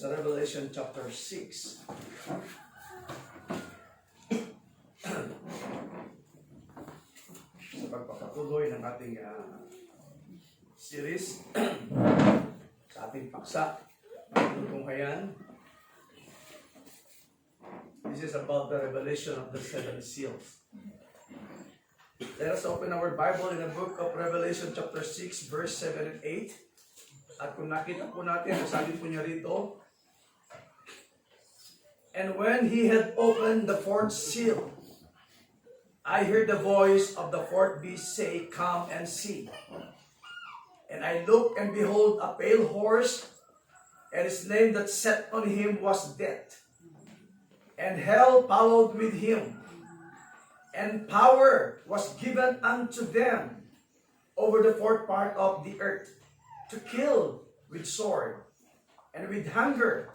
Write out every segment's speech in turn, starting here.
Sa Revelation chapter 6. Sa pagpapatuloy ng ating series sa ating paksa ng tunghayan. This is about the revelation of the seven seals. Let us open our Bible in the book of Revelation chapter 6 verse 7 and 8. At kung nakita po natin, nasabi po niya rito, and when he had opened the fourth seal, I heard the voice of the fourth beast say, "Come and see." And I looked, and behold, a pale horse, and his name that sat on him was Death. And hell followed with him. And power was given unto them over the fourth part of the earth, to kill with sword, and with hunger,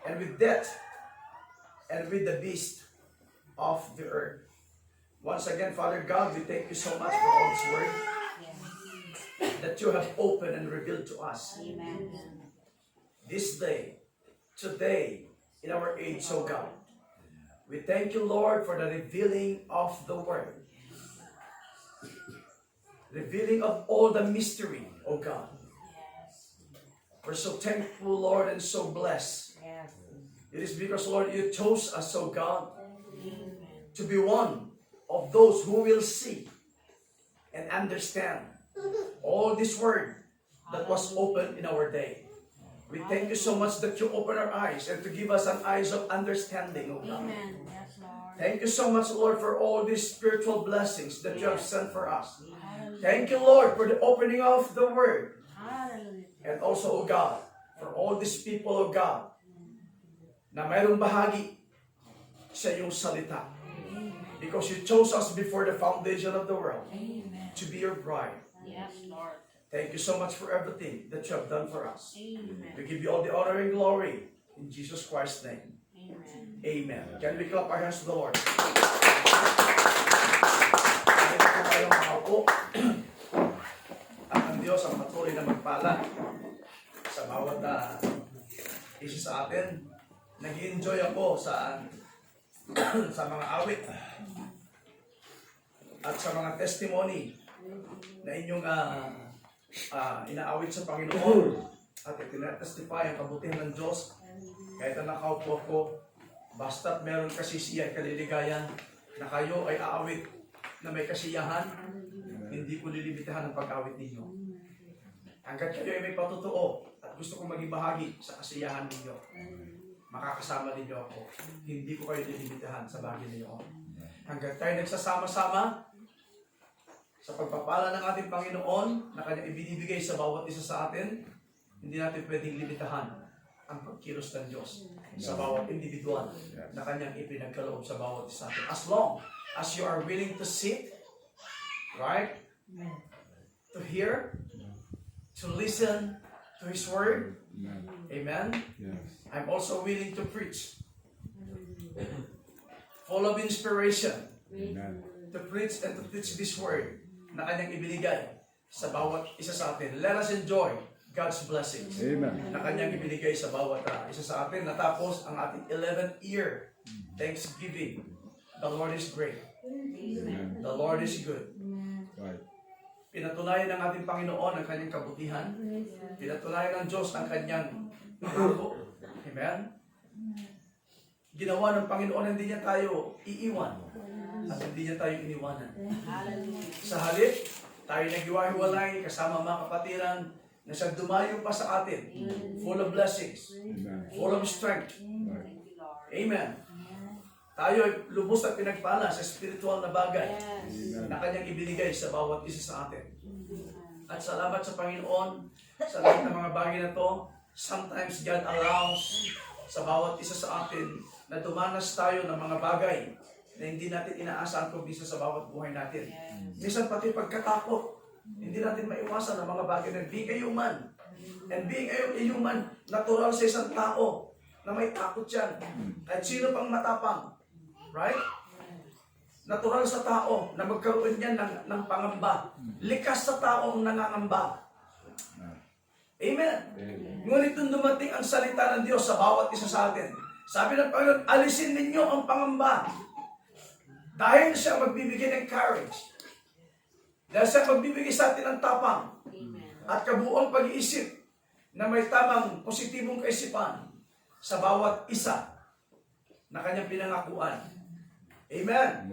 and with death, and with the beast of the earth. Once again, Father God, we thank you so much for all this word that you have opened and revealed to us. Amen. This day, today, in our age, oh God. We thank you, Lord, for the revealing of the word. Revealing of all the mystery, oh God. We're so thankful, Lord, and so blessed. Yes. It is because, Lord, you chose us, oh God, to be one of those who will see and understand all this word that was opened in our day. We thank you so much that you open our eyes and to give us an eyes of understanding, oh God. Amen. Yes, Lord. Thank you so much, Lord, for all these spiritual blessings that you have sent for us. Thank you, Lord, for the opening of the word. Hallelujah. And also, oh God, for all these people, oh God, na mayroong bahagi sa iyong salita. Because you chose us before the foundation of the world Amen. to be your bride. Yes, Lord. Thank you so much for everything that you have done for us. Amen. We give you all the honor and glory in Jesus Christ's name. Amen. Amen. Can we clap our hands to the Lord? Ito po kayong makaupo. At ang Diyos ang patuloy na magpala sa bawat isa sa atin. Nag-enjoy ako sa mga awit at sa mga testimony na inyong inaawit sa Panginoon at itinatestify ang kabutihan ng Diyos. Kahit na nakaupo ako, basta't meron kasisiyan, kaliligayan na kayo ay aawit na may kasiyahan, hindi ko lilimitahan ang pag-awit ninyo. Hanggat kayo ay may patutuo at gusto kong maging bahagi sa kasiyahan ninyo, makakasama ninyo ako. Hindi ko kayo lilimitahan sa bagay ninyo. Hanggat tayo nagsasama-sama sa pagpapala ng ating Panginoon na Kanyang ibinibigay sa bawat isa sa atin, Hindi natin pwedeng limitahan ang pagkilos ng Diyos sa bawat individual na kanyang ipinagkaloob sa bawat isa natin. As long as you are willing to sit, right? To hear, to listen to His Word. Amen? I'm also willing to preach. Full of inspiration to preach and to teach this Word na kanyang ibinigay sa bawat isa sa atin. Let us enjoy God's blessings na kanyang ibinigay sa bawat isa sa atin. Natapos ang ating 11th year Thanksgiving. The Lord is great. The Lord is good. Pinatunayan ng ating Panginoon ang kanyang kabutihan. Pinatunayan ng Diyos ang kanyang pangako. Amen? Ginawa ng Panginoon, hindi niya tayo iiwan. At hindi niya tayo iniwanan. Sa halip, tayo naghiwa-hiwalay kasama mga kapatiran na siya dumayo pa sa atin. Full of blessings. Full of strength. Amen. Tayo ay lubos at pinagpala sa spiritual na bagay na kanyang ibinigay sa bawat isa sa atin. At salamat sa Panginoon sa lahat ng mga bagay na to. Sometimes God allows sa bawat isa sa atin na dumanas tayo ng mga bagay na hindi natin inaasahan kung bisa sa bawat buhay natin. Minsan pati pagkatakot, hindi natin maiwasan ang mga bagay na being a human. And being a human, natural sa isang tao na may takot yan. Kahit sino pang matapang. Right? Natural sa tao na magkaroon yan ng pangamba. Likas sa tao ang nangangamba. Amen. Ngunit nung dumating ang salita ng Diyos sa bawat isa sa atin, sabi ng Panginoon, alisin ninyo ang pangamba. Dahil siya magbibigay ng courage. Dahil siya magbibigay sa atin ng tapang. At kabuuang pag-iisip na may tamang positibong kaisipan sa bawat isa na kanyang pinangakuan. Amen.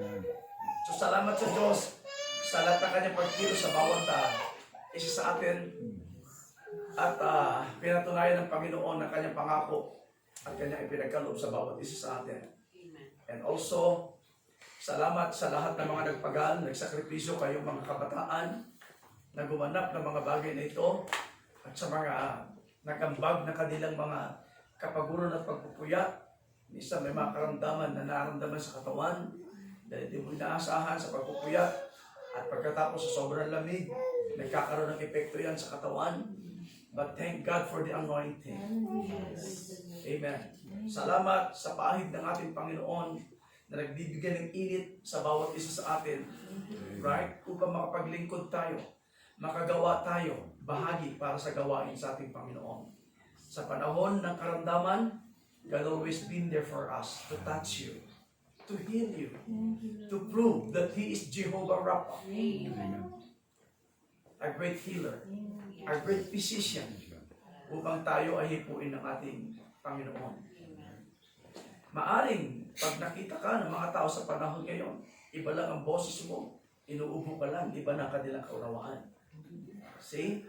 So salamat sa Diyos sa lahat ng kanyang pagkilos sa bawat isa sa atin. At pinatunayan ng Panginoon ng kanyang pangako at kanyang ipinagkaloob sa bawat isa sa atin. And also, salamat sa lahat ng mga nagpagaan, nagsakripisyo kayong mga kabataan na gumanap ng mga bagay na ito at sa mga nagambag na kanilang mga kapaguran at pagpupuyat. Minsan may mga karamdaman na naramdaman sa katawan dahil hindi mo inaasahan sa pagpupuyat at pagkatapos sa sobrang lamig, nagkakaroon ng epekto yan sa katawan. But thank God for the anointing. Amen. Salamat sa paahid ng ating Panginoon na nagbibigay ng init sa bawat isa sa atin. Right? Upang makapaglingkod tayo, makagawa tayo, bahagi para sa gawain sa ating Panginoon. Sa panahon ng karamdaman, God always been there for us to touch you, to heal you, to prove that He is Jehovah Rapha, a great healer, a great physician, upang tayo ay hipuin ng ating Panginoon. Maaring, pag nakita ka ng mga tao sa panahon ngayon, iba lang ang boses mo, inuubo ka lang, iba na kanilang kaunawaan. See?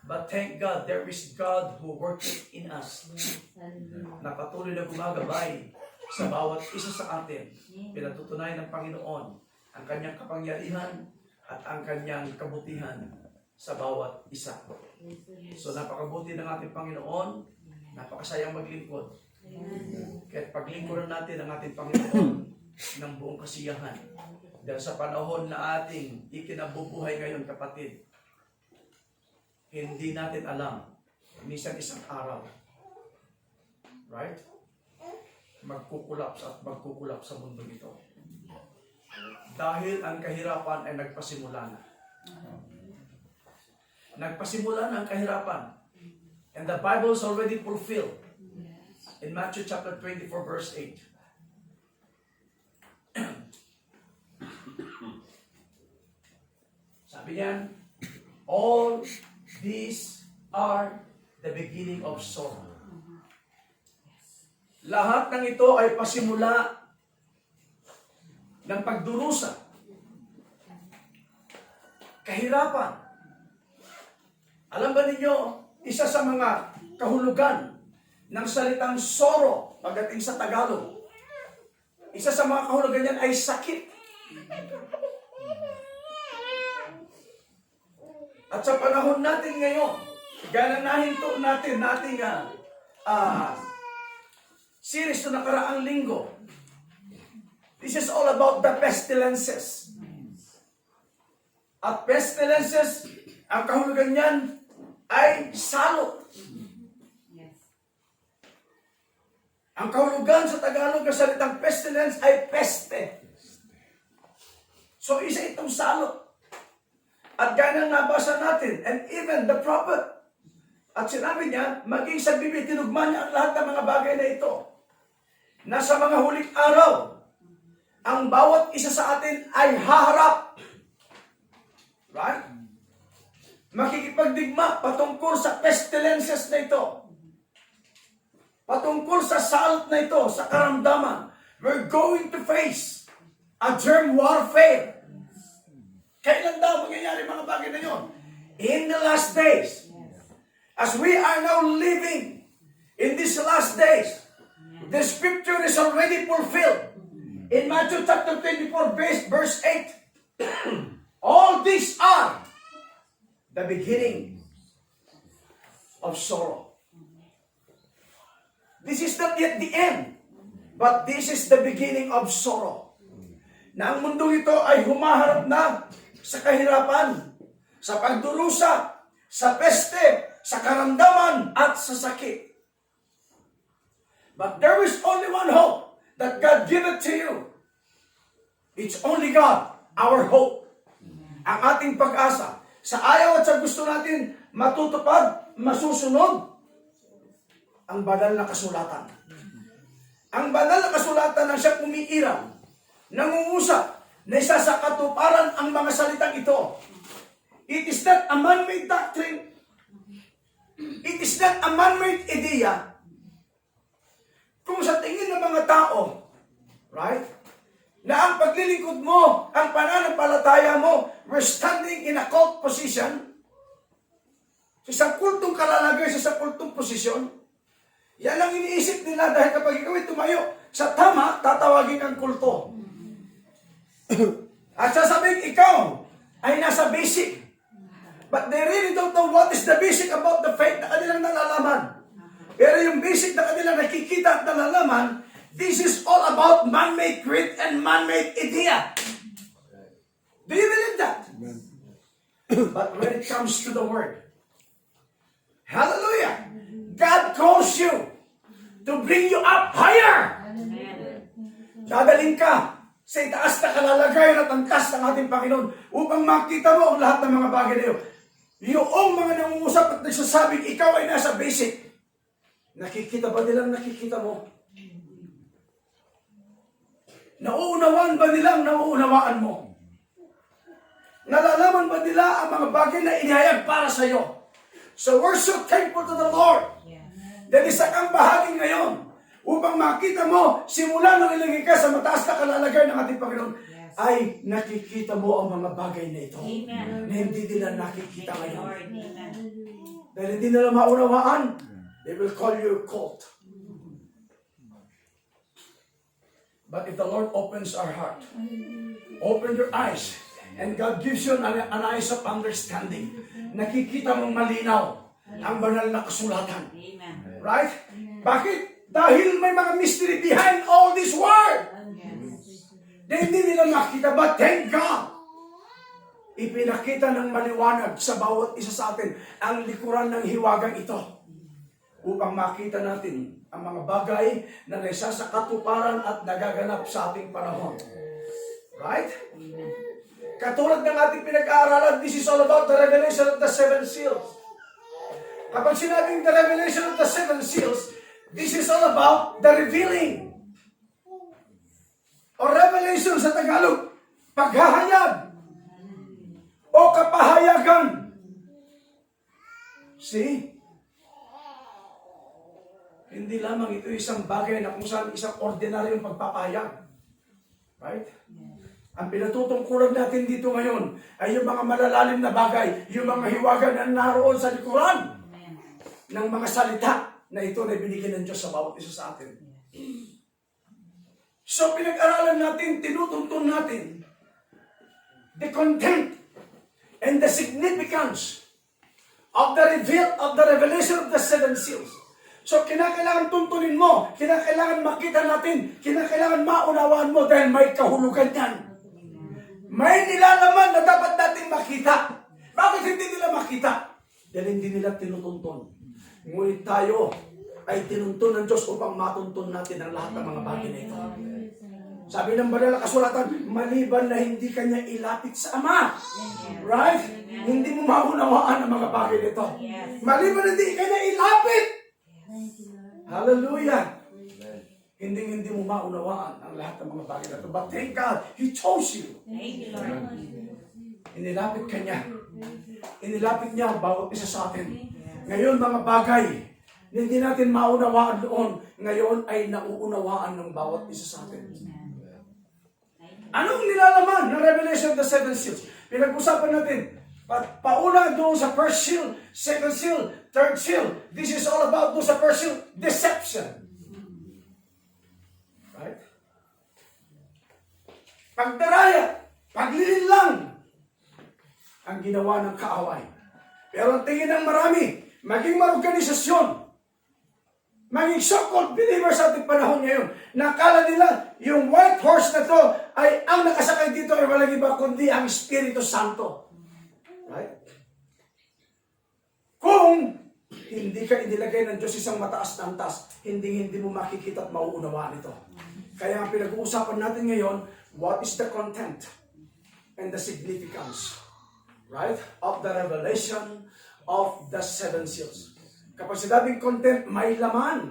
But thank God, there is God who works in us, na patuloy na gumagabay sa bawat isa sa atin. Pinatutunayan ng Panginoon ang kanyang kapangyarihan at ang kanyang kabutihan sa bawat isa. So napakabuti ng ating Panginoon, napakasayang maglingkod. Kahit paglingkuran natin ang ating Panginoon ng buong kasiyahan. Dahil sa panahon na ating ikinabubuhay ngayon, kapatid, hindi natin alam, minsan isang araw, right? Magkukulaps at magkukulaps sa mundo ito. Dahil ang kahirapan ay nagpasimula na. Nagpasimula na ang kahirapan. And the Bible is already fulfilled. In Matthew chapter 24 verse 8. Sabi niyan, all these are the beginning of sorrow. Lahat ng ito ay pasimula ng pagdurusa, kahirapan. Alam ba ninyo, isa sa mga kahulugan ng salitang sorrow pagdating sa Tagalog, isa sa mga kahulugan yan ay sakit. At sa panahon natin ngayon, Gaya na nahinto natin nating series na nakaraang linggo. This is all about the pestilences. At pestilences, ang kahulugan niyan ay salot. Ang kahulugan sa Tagalog ng salitang pestilence ay peste. So isa itong salot. At gaya na nabasa natin, and even the prophet, at sinabi niya, maging sa Biblia, tinugma niya ang lahat ng mga bagay na ito. Nasa mga huling araw, ang bawat isa sa atin ay haharap. Right? Makikipagdigma patungkol sa pestilences na ito. Patungkol sa salot na ito, sa karamdaman. We're going to face a germ warfare. Kailan daw mangyayari mga bagay na yun? In the last days. As we are now living in these last days, the scripture is already fulfilled. In Matthew chapter 24, verse 8, all these are the beginning of sorrow. This is not yet the end, but this is the beginning of sorrow. Na ang mundong ito ay humaharap na sa kahirapan, sa pagdurusa, sa peste, sa karamdaman, at sa sakit. But there is only one hope that God give it to you. It's only God, our hope. Ang ating pag-asa. Sa ayaw at sa gusto natin matutupad, masusunod, ang banal na kasulatan. Ang banal na kasulatan na siya umiiral, nangungusap, na isa sa katuparan ang mga salitang ito. It is not a man-made doctrine. It is not a man-made idea. Kung sa tingin ng mga tao, right, na ang paglilingkod mo, ang pananampalataya mo, we're standing in a cult position, sa isang kultong kalalagay, sa isang kultong posisyon, yan ang iniisip nila dahil kapag ikaw ay tumayo sa tama, tatawagin kang kulto. At sasabihin ikaw ay nasa basic. But they really don't know what is the basic about the faith na kanilang nalalaman. Pero yung basic na kanilang nakikita at nalalaman, this is all about man-made creed and man-made idea. Do you believe that? But when it comes to the word, hallelujah, God calls you to bring you up higher. Dadaling ka sa itaas na kalalagayan at angkas ng ating Panginoon upang makita mo ang lahat ng mga bagay na yun. Yung mga nangungusap at nagsasabing ikaw ay nasa basic. Nakikita ba nilang nakikita mo? Nauunawaan ba nilang nauunawaan mo? Nalalaman ba nila ang mga bagay na inihayag para sa iyo? So we're so thankful to the Lord. Dahil isa kang bahagi ngayon upang makita mo, simula nang ilagay ka sa mataas na kalalagay ng ating Panginoon, ay nakikita mo ang mga bagay na ito. Amen. Na hindi nila nakikita ngayon. Dahil hindi nila maunawaan, they will call you a cult. But if the Lord opens our heart, open your eyes, and God gives you an eyes of understanding, nakikita mong malinaw ang banal na kasulatan. Right? Bakit? Dahil may mga mystery behind all this word. Na hindi nila makita, but thank God, ipinakita ng maliwanag sa bawat isa sa atin ang likuran ng hiwagang ito upang makita natin ang mga bagay na nasa sa katuparan at nagaganap sa ating panahon. Right? Katulad ng ating pinag-aaralan, this is all about the revelation of the seven seals. Kapag sinabing the revelation of the seven seals, this is all about the revealing. O revelation sa Tagalog, paghahayag. O kapahayagan. See? Hindi lamang ito isang bagay na kung saan isang ordinaryong pagpapahayag. Right? Ang pinatutungkulan natin dito ngayon ay yung mga malalalim na bagay, yung mga hiwaga na naroon sa likuran ng mga salita na ito na binigyan ng Diyos sa bawat isa sa atin. So pinag-aralan natin, tinutuntun natin the content and the significance of the revelation of the seven seals. So, kinakailangan tuntunin mo, kinakailangan makita natin, kinakailangan maunawaan mo dahil may kahulugan yan. May nilalaman na dapat natin makita. Bakit hindi nila makita? Dahil hindi nila tinutuntun. Ngunit tayo ay tinuntun ng Diyos upang matuntun natin ang lahat ng mga bagay na ito. Sabi ng banal na kasulatan, maliban na hindi kanya ilapit sa Ama. Right? Hindi mo maunawaan ang mga bagay nito. Maliban na hindi kanya ilapit. Hallelujah. Hindi mo maunawaan ang lahat ng mga bagay na ito. But thank God, He chose you. Inilapit kanya. Inilapit niya bawat isa sa atin. Ngayon mga bagay, hindi natin maunawaan doon. Ngayon ay nauunawaan ng bawat isa sa atin. Anong nilalaman ng Revelation of the Seven Seals? Pinag-usapan natin. Pauna doon sa first seal, second seal, third seal. This is all about doon sa first seal, deception. Right? Pagdaraya, paglilinlang ang ginawa ng kaaway. Pero ang tingin ng marami, maging marorganisasyon, maging so-called believers sa ating panahon ngayon, nakala nila yung white horse na to ay ang nakasakay dito ay walang iba kundi ang Espiritu Santo. Right? Kung hindi ka inilagay ng Diyos isang mataas na antas, hindi mo makikita at mauunawaan ito. Kaya ang pinag-uusapan natin ngayon, what is the content and the significance, right, of the revelation of the seven seals. Kapag sinabing content, may laman.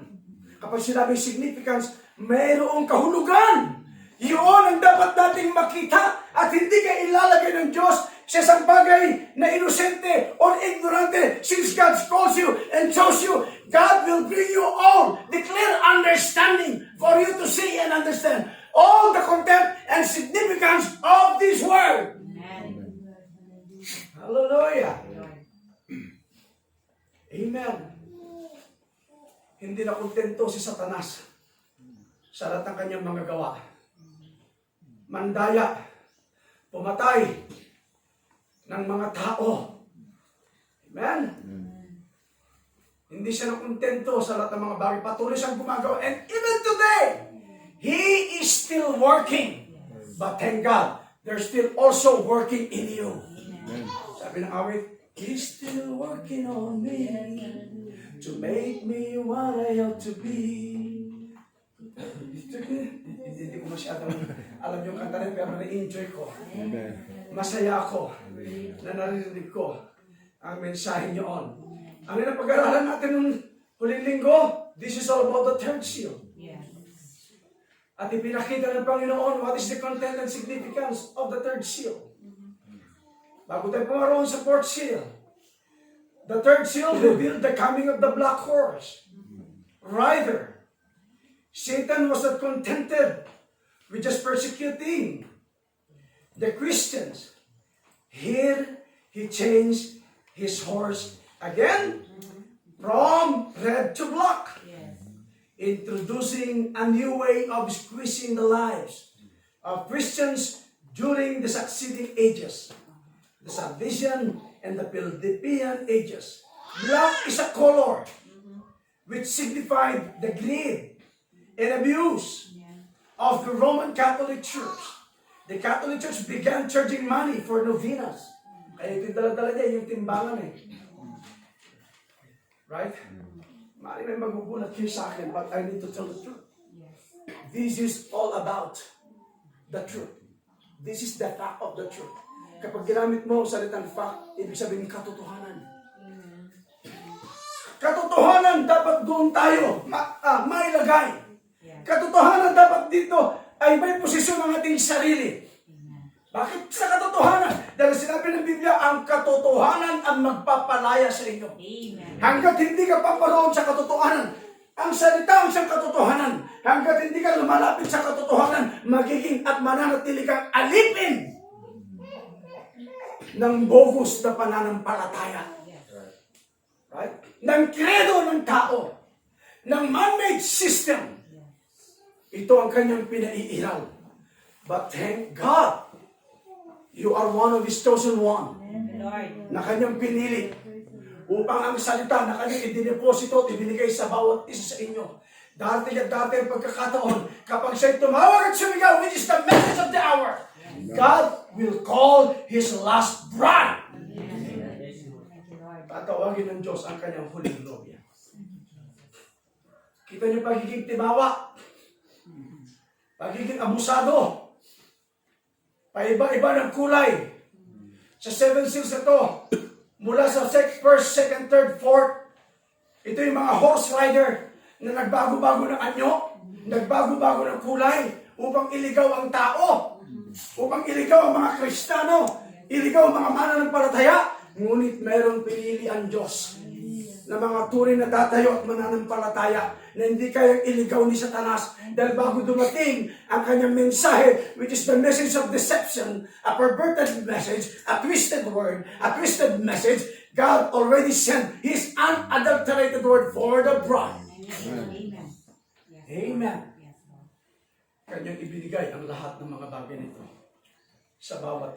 Kapag sinabing significance, mayroong kahulugan. Yun ang dapat nating makita at hindi ka ilalagay ng Diyos sa isang bagay na inosente or ignorante. Since God calls you and chose you, God will bring you all the clear understanding for you to see and understand all the content and significance of this word. Hallelujah. Amen. Hindi na kontento si Satanas sa lahat ng kanyang mga gawa. Mandaya, pumatay ng mga tao. Amen? Hindi siya na kontento sa lahat ng mga bagay. Patuloy siyang gumagawa. And even today, He is still working. But thank God, there's still also working in you. Sabi ng awit, He's still working on me to make me what I ought to be. Hindi ko masyadong alam yung kanta rin, pero na-enjoy ko. Masaya ako na narinig ko ang mensahe niyoon. Ang napag-aralan natin nung huling linggo, this is all about the third seal. At ipinakita ng Panginoon what is the content and significance of the third seal. Bago tayo pumaroon sa fourth seal, the third seal revealed the coming of the black horse rider. Satan was not contented with just persecuting the Christians. Here, he changed his horse again from red to black, introducing a new way of squeezing the lives of Christians during the succeeding ages, the Salvation and the Philippian ages. Black is a color which signified the greed and abuse of the Roman Catholic Church. The Catholic Church began charging money for novenas. Kaya ito dala-dala niya yung timbangan eh. Right? Mali may magugulat kayo sa akin, but I need to tell the truth. This is all about the truth. This is the fact of the truth. Kapag ginamit mo ang salitang fact, ibig sabihin katotohanan. Katotohanan dapat doon tayo mailagay. Katotohanan dapat dito ay may posisyon ng ating sarili. Bakit sa katotohanan? Dahil sinabi ng Biblia, ang katotohanan ang magpapalaya sa inyo. Amen. Hanggat hindi ka paparoon sa katotohanan, ang salita ang siyang katotohanan. Hanggat hindi ka lumalapit sa katotohanan, magiging at mananatili kang alipin ng bogus na pananampalataya. Right? Ng kredo ng tao, ng man-made system. Ito ang kanyang pinaiiral. But thank God, you are one of His chosen one na kanyang pinili upang ang salita na kanyang idineposito at ibinigay sa bawat isa sa inyo. Dati at dati ang pagkakataon, kapag siya'y tumawag at sumigaw, which is the message of the hour, God will call His last bride. Tatawagin ng Diyos ang kanyang huling nobya. Kita niyo pagiging timawa, pagiging abusado, paiba-iba ng kulay. Sa 7 seals na to, mula sa first, second, third, fourth, ito yung mga horse rider na nagbago-bago ng anyo, nagbago-bago ng kulay, upang iligaw ang tao, upang iligaw ang mga Kristiyano, iligaw ang mga mananampalataya. Ngunit mayroong pinili ang Diyos na mga tunay na tatayo at mananampalataya na hindi kayang iligaw ni Satanas dahil bago dumating ang kanyang mensahe, which is the message of deception, a perverted message, a twisted word, a twisted message, God already sent His unadulterated word for the bride. Amen. Amen. Kanyang ibinigay ang lahat ng mga bagay nito sa bawat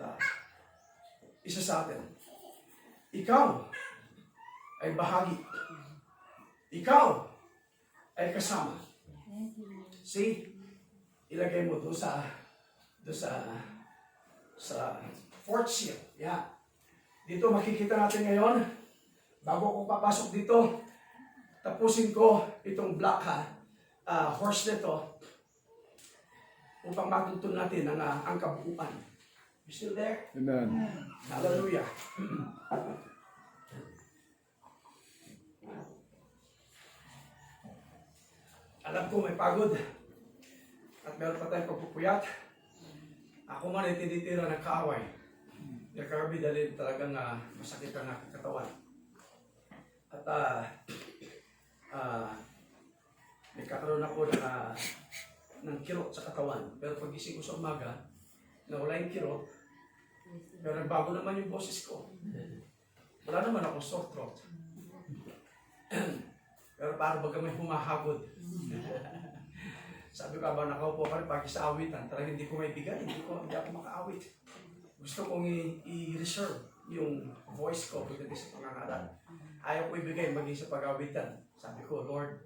isa sa atin. Ikaw ay bahagi. Ikaw ay kasama. See, ilagay mo doon sa fourth seal. Yeah. Dito makikita natin ngayon, bago ko papasok dito, tapusin ko itong black horse nito upang matuntun natin ang kabuuan. You still there? Amen. Hallelujah. Alam ko may pagod at meron pa tayong pagpupuyat. Ako man ay tinitira ng kaaway. Nagkarbi dahil talagang masakit ang aking katawan. At nagkakaroon ako ng kirot sa katawan. Pero pagising ko sa umaga, nawala yung kirot. Pero nagbago naman yung boses ko. Wala naman akong sore throat. Pero parang baga may humahagod. Sabi ko, abang nakaupo ka rin, pagi sa awitan, talagang hindi ko may bigay, hindi ako makaawit. Gusto kong i-reserve yung voice ko pagdating sa pangangaral. Ayaw ko ibigay maging sa pag-awitan. Sabi ko, Lord,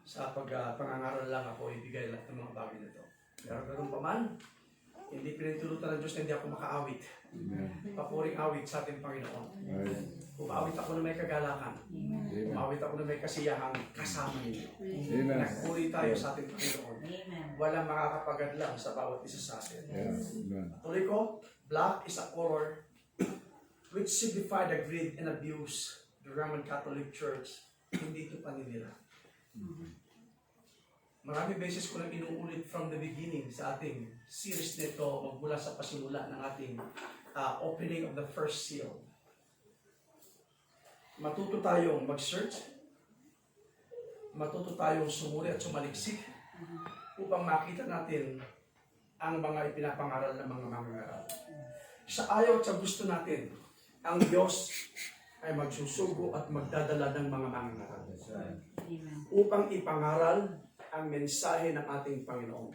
sa pangangaral lang ako ibigay lahat ng mga bagay nito. Pero ganoon pa man, hindi pinintulutan ng Diyos na hindi ako makaawit. Papuring awit sa ating Panginoon. Umawit ako na may kagalakan. Umawit ako na may kasiyahang kasama ninyo. Nagpuri tayo sa ating Panginoon. Walang makakapagadlang sa bawat isa sa atin. Tuloy ko, black is a color which signified the greed and abuse the Roman Catholic Church. Hindi ito paninira. Marami beses ko nang inuulit from the beginning sa ating series nito magmula sa pasimula ng ating opening of the first seal. Matuto tayong mag-search, matuto tayong sumuri at sumaliksik upang makita natin ang mga ipinapangaral ng mga mangangaral. Sa ayaw at sa gusto natin, ang Diyos ay magsusugo at magdadala ng mga mangangaral upang ipangaral ang mensahe ng ating Panginoon.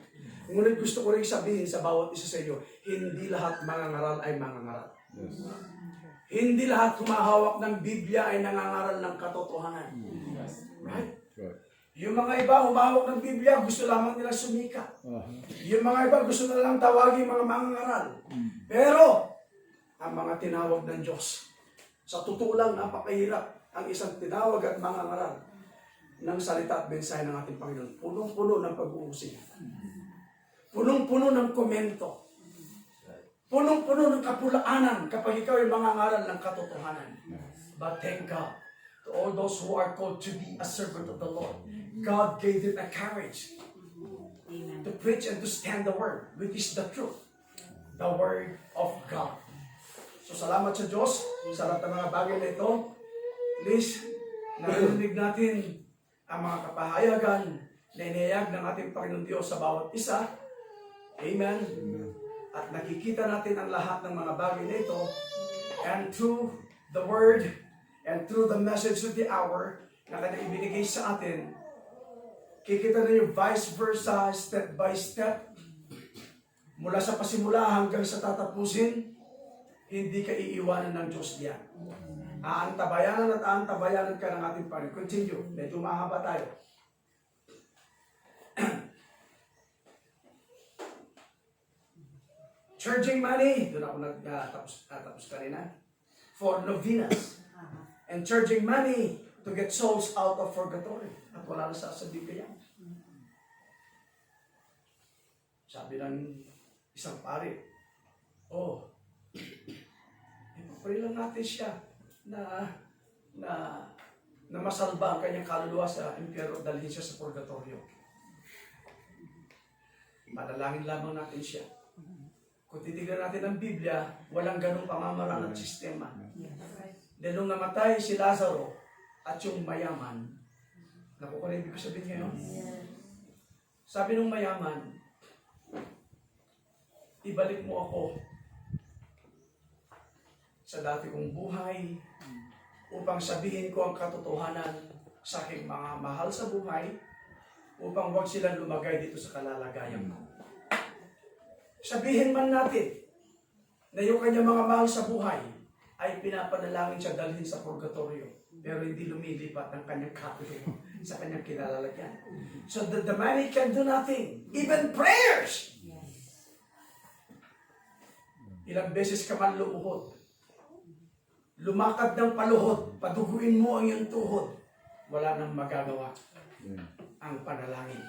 Ngunit gusto ko rin sabihin sa bawat isa sa inyo, hindi lahat mangangaral ay mangangaral. Hindi lahat humahawak ng Biblia ay nangangaral ng katotohanan. Right? Yung mga iba humahawak ng Biblia, gusto lamang nila sumika. Yung mga iba gusto na lang tawagin mga mangangaral. Pero, ang mga tinawag ng Diyos, sa totoo lang, napakahirap ang isang tinawag at mangangaral ng salita at mensahe ng ating Panginoon. Punong-puno ng pag-uusig. Punong-puno ng komento. Punong-puno ng kapulaanan kapag ikaw ay mangangaral ng katotohanan. But thank God to all those who are called to be a servant of the Lord. God gave them a courage to preach and to stand the word, which is the truth. The word of God. So salamat sa Diyos sa lahat ng mga bagay na ito. Please, narinig natin ang mga kapahayagan na inihayag ng ating Panginoon Diyos sa bawat isa. Amen. At nakikita natin ang lahat ng mga bagay na ito. And through the word and through the message of the hour na kanyang ibinigay sa atin, kikita na yung vice versa, step by step, mula sa pasimula hanggang sa tatapusin. Hindi ka iiwanan ng Diyos diyan. Aantabayanan at aantabayanan ka ng ating Panginoon. Continue. Medyo mahaba tayo. Charging money. Doon ako natapos kanina. For novenas. And charging money to get souls out of purgatory. At wala na sa Biblia yan. Sabi ng isang pari, ipapray lang natin siya na masalba ang kanyang kaluluwa sa impyerno at dalhin siya sa purgatorio. Manalangin lamang natin siya. Kung titignan natin ang Biblia, walang ganong pamamaraan at sistema. Dahil nung namatay si Lazaro at yung mayaman, nakuha na ibig sabihin ngayon? Sabi nung mayaman, ibalik mo ako sa dati kong buhay upang sabihin ko ang katotohanan sa aking mga mahal sa buhay upang huwag sila lumagay dito sa kalalagayan ko. Sabihin man natin na yung kanyang mga mahal sa buhay ay pinapanalangin siya dalhin sa purgatorio pero hindi lumilipat ang kanyang kapito sa kanyang kinalalagyan. So the money can do nothing. Even prayers! Ilang beses ka man lumuhod. Lumakad ng paluhod, paduguin mo ang iyong tuhod. Wala nang magagawa ang panalangin.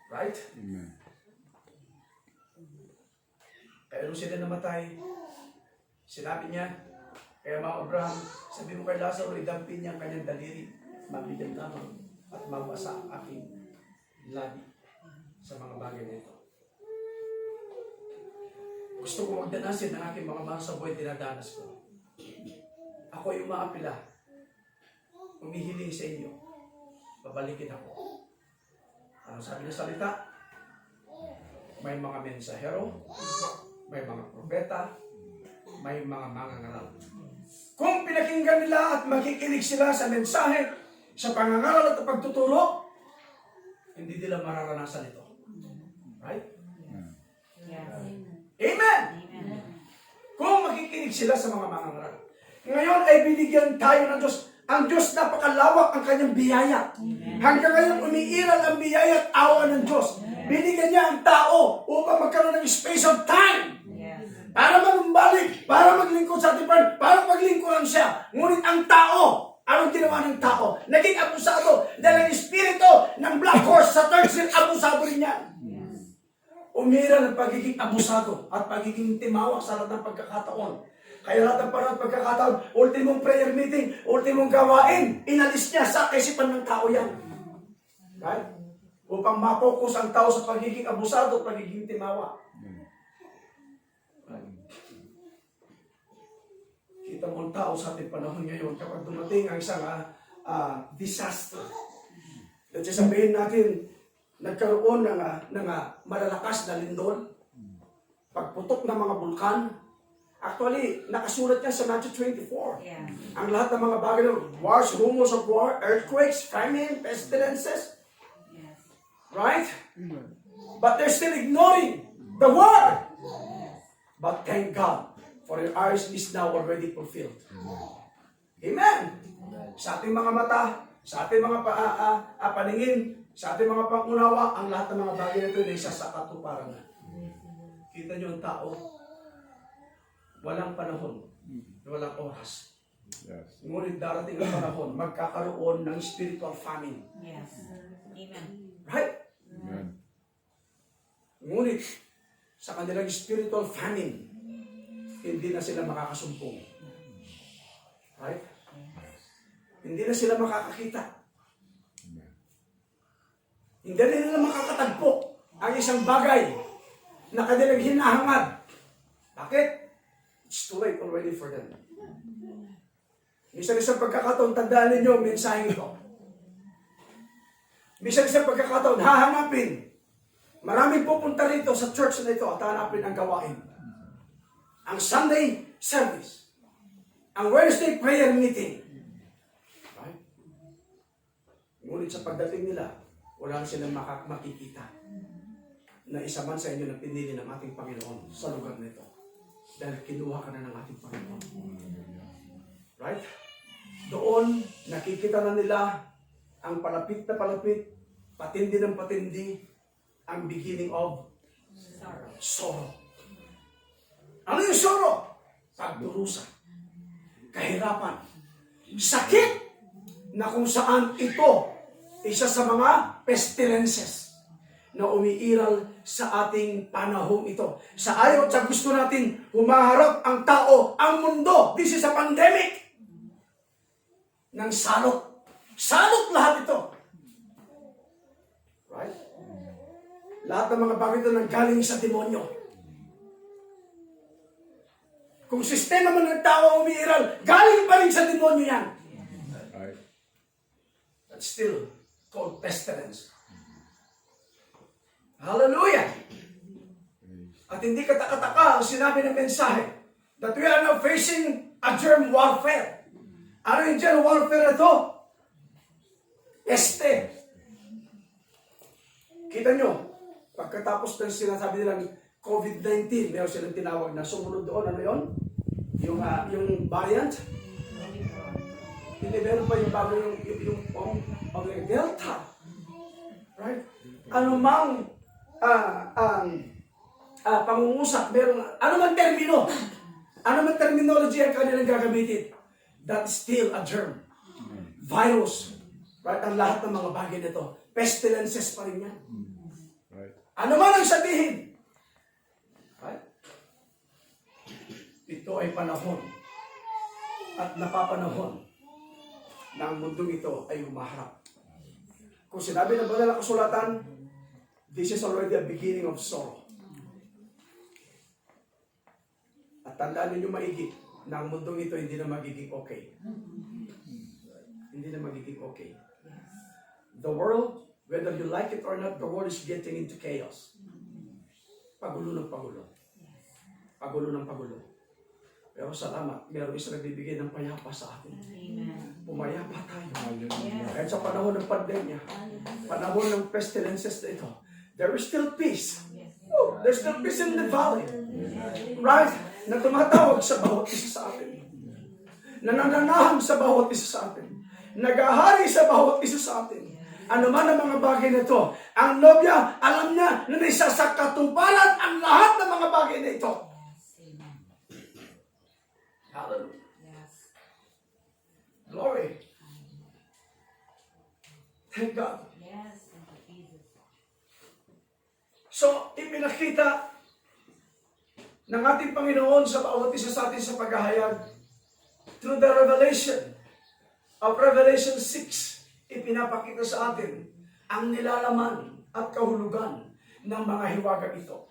Right? Amen. Kaya nung sila namatay, sinabi niya, kaya mga Abraham, sabi mo kay Lazaro, idampin niya ang kanyang daliri, mabigyan lamang at mabasa ang aking labi sa mga bagay na ito. Gusto ko magdanasin ng aking mga mahal sa buhay, dinadanas ko. Ako yung maapila. Umihiling sa inyo. Babalikin ako. Ano sabi ng salita? May mga mensahero, may mga propeta, may mga mangangaral. Kung pinakinggan nila at makikinig sila sa mensahe, sa pangangaral at pagtuturo, hindi nila mararanasan ito. Right? Amen! Kung makikinig sila sa mga mangangaral. Ngayon ay binigyan tayo ng Diyos. Ang Diyos napakalawak ang kanyang biyaya. Hanggang ngayon umiiral ang biyaya at awa ng Diyos. Binigyan niya ang tao upang magkaroon ng space of time. Para manumbalik, para maglingkod sa ating Panginoon, para maglingkuran siya. Ngunit ang tao, anong ginawa ng tao? Naging abusado dahil ang espiritu ng black horse sa third seal, abusado rin yan. Umira ng pagiging abusado at pagiging timawa sa lahat ng pagkakataon. Kaya lahat ng parang pagkakataon, ultimong prayer meeting, ultimong gawain, inalis niya sa kaisipan ng tao yan. Right? Upang mapokus ang tao sa pagiging abusado at pagiging timawa. Right? Kita mo ang tao sa ating panahon ngayon kapag dumating ang isang disaster. At sabihin natin, nagkaroon ng malalakas na lindol, pagputok ng mga bulkan. Actually, nakasulat niya sa Matthew 24. Ang lahat ng mga bagay ng wars, rumors of war, earthquakes, famine, pestilences. Right? But they're still ignoring the word. But thank God, for your eyes is now already fulfilled. Amen. Sa ating mga mata, sa ating mga paningin, sa ating mga pangunawa, ang lahat ng mga bagay na ito ay isa sa katuparan na. Kita niyo ang tao, walang panahon, walang oras. Yes. Ngunit darating ang panahon, magkakaroon ng spiritual famine. Amen. Right? Amen. Ngunit, sa kanilang spiritual famine, hindi na sila makakasumpong. Right? Hindi na sila makakakita. Hindi na nila makakatagpo ang isang bagay na kanilang hinahangad. Bakit? It's too late already for them. Minsan isang pagkakataon, tandaan ninyo ang mensahe ito. Minsan isang pagkakataon, hahanapin. Maraming pupunta rito sa church na ito at hahanapin ang gawain. Ang Sunday service. Ang Wednesday prayer meeting. Right? Ngunit sa pagdating nila, wala silang makikita na isa man sa inyo na pinili ng ating Panginoon sa lugar nito. Dahil kinuha ka na ng ating Panginoon. Right? Doon, nakikita na nila ang palapit na palapit, patindi ng patindi, ang beginning of sorrow. Ano yung sorrow? Pagdurusa, kahirapan, sakit, na kung saan ito isa sa mga pestilences na umiiral sa ating panahong ito. Sa ayaw at sa gusto natin humaharap ang tao, ang mundo. This is a pandemic ng salot. Salot lahat ito. Right? Lahat ng mga bagay ito nanggaling sa demonyo. Kung sistema man ng tao umiiral, galing pa rin sa demonyo yan. That's still called pestilence. Hallelujah! At hindi katakataka ang sinabi ng mensahe that we are now facing a germ warfare. Ano yung germ warfare na ito? Peste. Kita nyo, pagkatapos ng sinasabi nilang COVID-19, meron silang tinawag na sumunod doon. Ano yun? Yung variant. Hindi, meron pa yung bago yung Delta. Right? Anumang pangungusap, meron, anumang termino, anumang terminology ang kanilang gagamitin, that's still a germ. Virus. Right? Ang lahat ng mga bagay nito. Pestilences pa rin yan. Right. Ano man ang sabihin. Right? Ito ay panahon at napapanahon na ang mundong ito ay humaharap. Kung sinabi ng banal na kasulatan, this is already a beginning of sorrow. At tandaan ninyo maigi na ang mundong ito hindi na magiging okay. Hindi na magiging okay. The world, whether you like it or not, the world is getting into chaos. Pagulo ng pagulo. Pagulo ng pagulo. Pero salamat, meron isang nagbibigay ng payapa sa atin. Pumayapa tayo. Kahit sa panahon ng pandemya, panahon ng pestilences na ito, there is still peace. Oh, there's still peace in the valley. Right? Na tumatawag sa bawat isa sa atin. Nanananahan sa bawat isa sa atin. Nagahari sa bawat isa sa atin. Ano man ang mga bagay na ito, ang nobya, alam niya na nasa sa katuparan ang lahat ng mga bagay na ito. Hallelujah. Glory. Thank God. So, ipinakita ng ating Panginoon sa bawat isa sa atin sa paghahayag through the revelation of Revelation 6. Ipinapakita sa atin ang nilalaman at kahulugan ng mga hiwaga ito.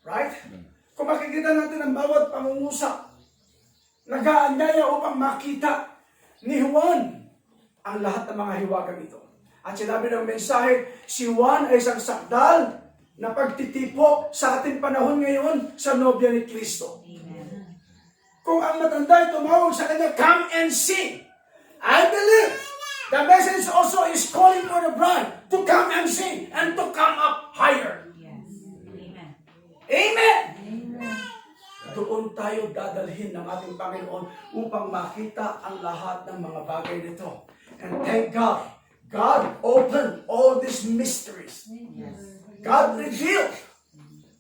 Right? Kung makikita natin ang bawat pangungusap, nag-aanyaya upang makita ni Juan ang lahat ng mga hiwagang ito. At sinabi ng mensahe, si Juan ay isang sakdal na pagtitipo sa ating panahon ngayon sa nobya ni Kristo. Kung ang matanda ay tumawag sa kanya, come and see. I believe the message also is calling for the bride to come and see and to come up higher. Amen. Doon tayo dadalhin ng ating Panginoon upang makita ang lahat ng mga bagay nito. And thank God, God opened all these mysteries. God revealed,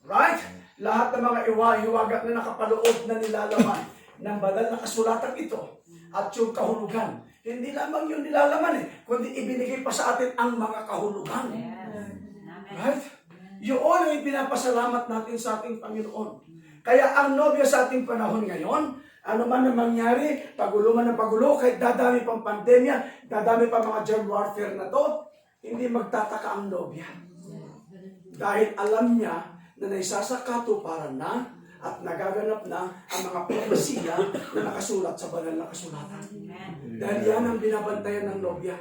right? Lahat ng mga hiwaga na nakapaloob na nilalaman ng banal na kasulatan ito at yung kahulugan. Hindi lamang yung nilalaman kundi ibinigay pa sa atin ang mga kahulugan. Right? Yun ang ipinapasalamat natin sa ating Panginoon. Kaya ang nobya sa ating panahon ngayon, ano man na mangyari, pagulo man ng pagulo, kahit dadami pang pandemya, dadami pa mga germ warfare na to, hindi magtataka ang nobya. Dahil alam niya na naisasakatuparan na at nagaganap na ang mga propesiya na nakasulat sa banal na kasulatan. Dahil yan ang binabantayan ng nobya.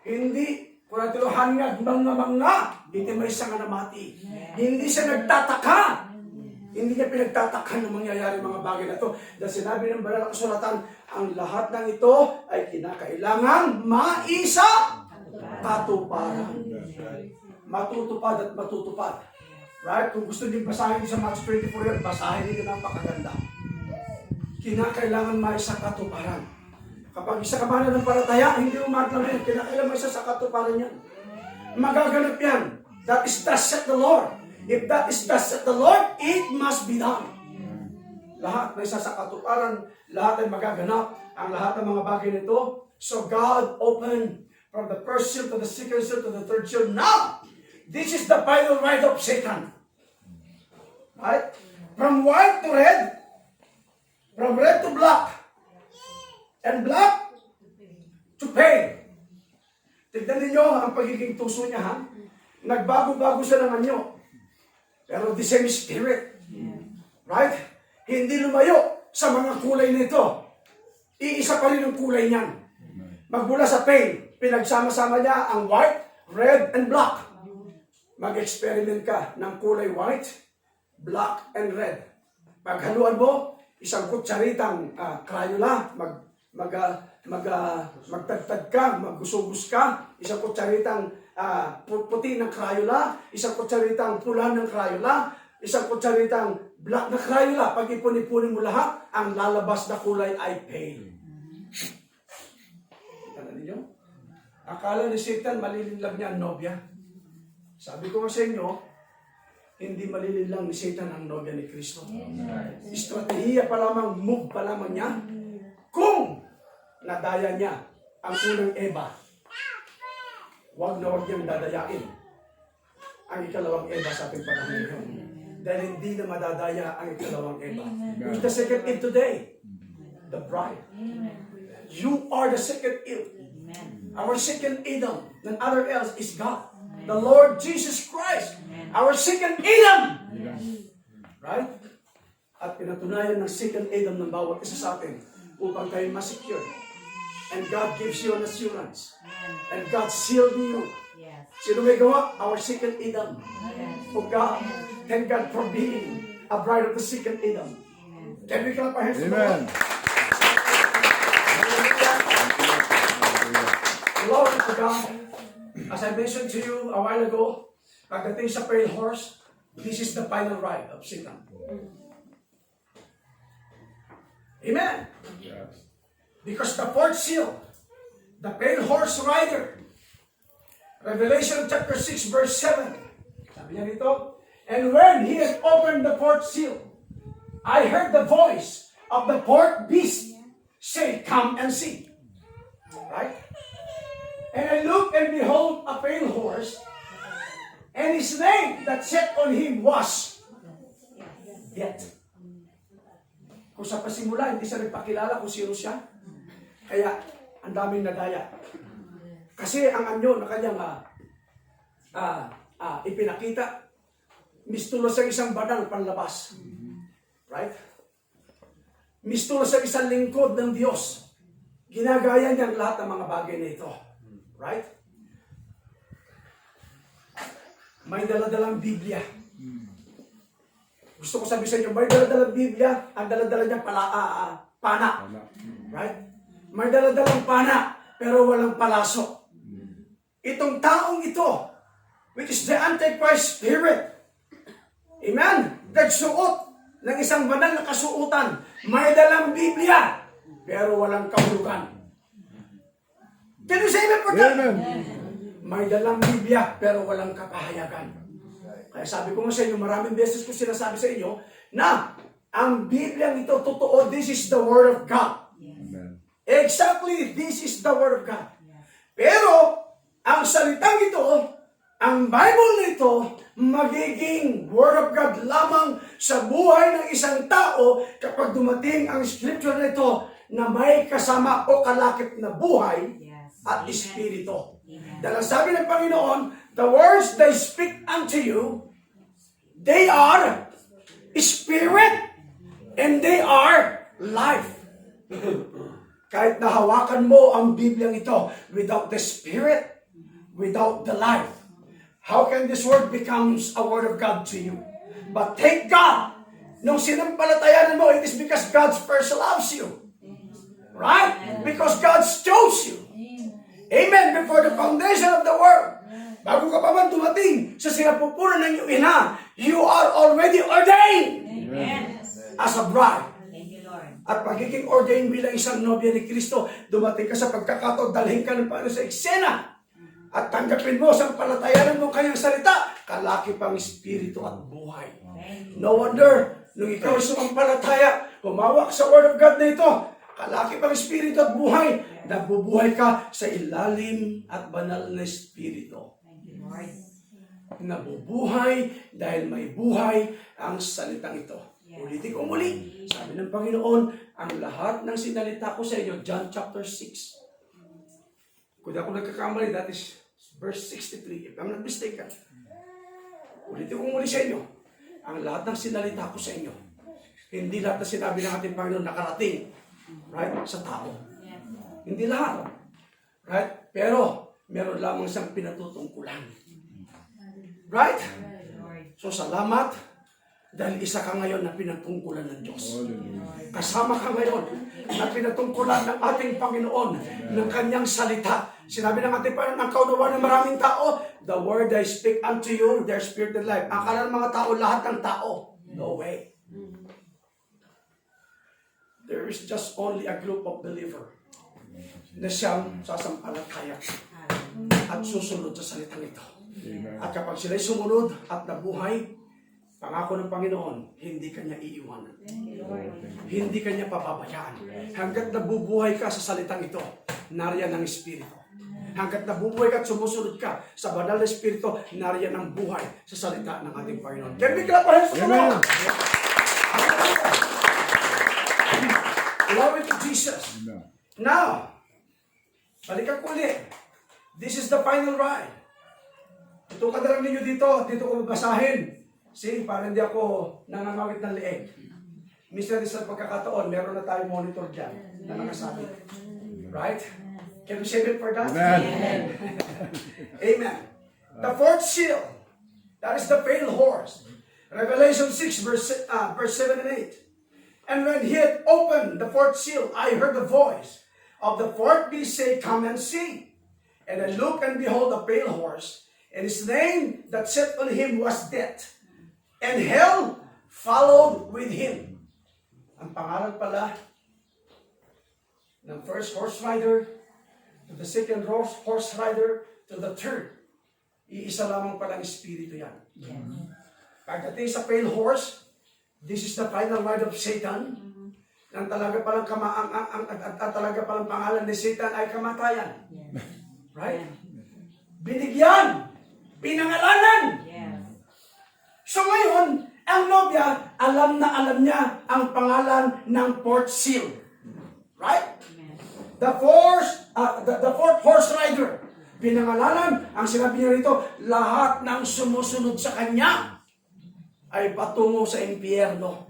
Hindi, kung natin hangad mga, hindi may isa nga namati. Hindi siya nagtataka. Hindi niya pinagtataka ng mangyayari mga bagay na ito. Dahil sinabi ng banal na kasulatan, ang lahat ng ito ay kinakailangang maisa katuparan. Matutupad at matutupad. Right? Kung gusto niyo basahin sa Matthew 24 yan, basahin niyo napakaganda. Kinakailangan may sa katuparan. Kapag isa ka ba na ng palataya, hindi umatlang yan. Kinakailangan may isa sa katuparan yan. Magaganap yan. That is thus said the Lord. If that is thus said the Lord, it must be done. Lahat may isa sa katuparan, lahat ay magaganap. Ang lahat ng mga bagay nito. So God opened from the first seal to the second seal to the third seal. Now, this is the final ride of Satan. Right? From white to red, from red to black, and black to pale. Tignan ninyo ang pagiging tuso niya, ha? Nagbago-bago siya ng anyo. Pero the same spirit. Right? Hindi lumayo sa mga kulay nito. Iisa pa rin ang kulay niyan. Magmula sa pale, pinagsama-sama niya ang white, red, and black. Mag-experiment ka ng kulay white, black, and red. Paghaluan mo, isang kutsaritang Crayola, magtagtad ka, magusugos ka, isang kutsaritang puti ng Crayola, isang kutsaritang pula ng Crayola, isang kutsaritang black na Crayola. Pag ipon-ipunin mo lahat, ang lalabas na kulay ay pale. Kita na ninyo? Akala ni Satan, malilinlang niya ang nobya. Sabi ko sa inyo, hindi malilinlang ni Satan ang nobya ni Kristo. Estratehiya pa lamang, move pa lamang niya. Kung nadaya niya ang unang Eva, huwag na huwag niyang dadayain ang ikalawang Eva sa ating panahon ngayon. Dahil hindi na madadaya ang ikalawang Eva. Who's the second Eve today? The bride. You are the second Eve. Our second Adam, none other else, is God. The Lord Jesus Christ. Our second Adam. Right? At pinatunayan ng second Adam ng bawat isa sa atin upang tayo masecure. And God gives you an assurance. And God sealed you. Sino may gawa? Our second Adam. Oh God. Thank God for being a bride of the second Adam. Can we clap our hands to God? Glory to God. As I mentioned to you a while ago, pagdating sa pale horse, this is the final ride of Satan. Amen. Because the fourth seal, the pale horse rider, Revelation chapter 6 verse 7, sabi niya dito, and when he had opened the fourth seal, I heard the voice of the fourth beast say, come and see. Right? And I looked and behold a pale horse, and his name that sat on him was Death. Kung sa pasimula, hindi siya nagpakilala kung sino siya. Kaya, ang daming nadaya. Kasi ang anyo na kanyang ipinakita, mistulos sa isang badang panlabas. Right? Mistulos sa isang lingkod ng Diyos. Ginagaya niya lahat ng mga bagay na ito. Right? May daladalang Biblia. Gusto ko sabihin sa inyo, may daladalang Biblia, ang daladala niya pana. Right? May daladalang pana, pero walang palaso. Itong taong ito, which is the Antichrist spirit, amen, nagsuot ng isang banal na kasuotan, may dalang Biblia, pero walang kahulugan. Can you say amen for that? May dalang Biblia, pero walang kapahayagan. Kaya sabi ko nga sa inyo, maraming beses ko sinasabi sa inyo, na ang Biblia ito, totoo, this is the Word of God. Amen. Exactly, this is the Word of God. Pero, ang salitang ito, ang Bible nito, magiging Word of God lamang sa buhay ng isang tao kapag dumating ang Scripture nito na may kasama o kalakip na buhay at Espiritu. Dahil sabi ng Panginoon, the words they speak unto you, they are Spirit and they are life. Kahit nahawakan mo ang Bibliang ito without the Spirit, without the life, how can this word becomes a word of God to you? But thank God, nung sinampalatayanan mo, it is because God first loves you. Right? Because God chose you. Amen. Before the foundation of the world, Bago ka pa man dumating sa sinapupunan ng iyong ina, you are already ordained Amen. as a bride. Thank you, Lord. At pagiging ordained bilang isang nobya ni Kristo, dumating ka sa pagkakataon, dalhin ka ng Panginoon sa eksena. At tanggapin mo sa palatayanan mo kanyang salita, kalaki pang espiritu at buhay. No wonder, nung ikaw ay sumampalataya, humawak sa Word of God na ito, kalaki pang espiritu at buhay, nabubuhay ka sa ilalim at banal na espiritu. Thank you, Lord. Nabubuhay dahil may buhay ang salitang ito. Ulitin ko muli, sabi ng Panginoon, ang lahat ng sinalita ko sa inyo, John chapter 6. Kung di ako nagkakamali, that is verse 63, if I'm not mistaken. Ulitin ko muli sa inyo, ang lahat ng sinalita ko sa inyo, hindi lahat na sinabi ng ating Panginoon nakarating, right, sa tao. Hindi lahat. Right? Pero, meron lamang siyang pinatutungkulan. Right? So, salamat dahil isa ka ngayon na pinatungkulan ng Diyos. Kasama ka ngayon na pinatungkulan ng ating Panginoon ng kanyang salita. Sinabi ng ating Panginoon, ang kaunawaan ng maraming tao, the word I speak unto you, their spirit and life. Akala ng mga tao, lahat ng tao. No way. There is just only a group of believers na siyang sasampalataya at susunod sa salitang ito. At kapag sila'y sumunod at nabuhay, pangako ng Panginoon, hindi kanya iiwanan. Hindi kanya papabayaan. Hanggat nabubuhay ka sa salitang ito, nariyan ang Espiritu. Hanggat nabubuhay ka at sumusunod ka sa banal na Espiritu, nariyan ang buhay sa salita ng ating Panginoon. Can we clap our hands for the Lord? Glory to Jesus. Now, balikan ko ulit. This is the final ride. Ito kadalang ninyo dito, dito ko babasahin. See, para hindi ako nangangawit ng leeg. Minsan sa pagkakataon, meron na tayong monitor dyan na nakasabi. Right? Can we save it for that? Amen. Amen. The fourth seal, that is the pale horse. Revelation 6, verse 7 and 8. And when he had opened the fourth seal, I heard the voice of the fourth beast say, come and see. And I looked, and behold, a pale horse, and his name that sat on him was Death. And hell followed with him. Ang pangalan pala ng first horse rider, to the second horse rider, to the third. Iisa lamang palang espiritu yan. Pagdating sa pale horse, this is the final ride of Satan. Ang talaga palang talaga palang pangalan ni Satan ay kamatayan. Right? Binigyan, pinangalanan. So ngayon, ang nobya, alam na alam niya ang pangalan ng fourth seal. Right? The fourth horse rider. Pinangalanan, ang sinabi niya rito, lahat ng sumusunod sa kanya ay patungo sa impyerno.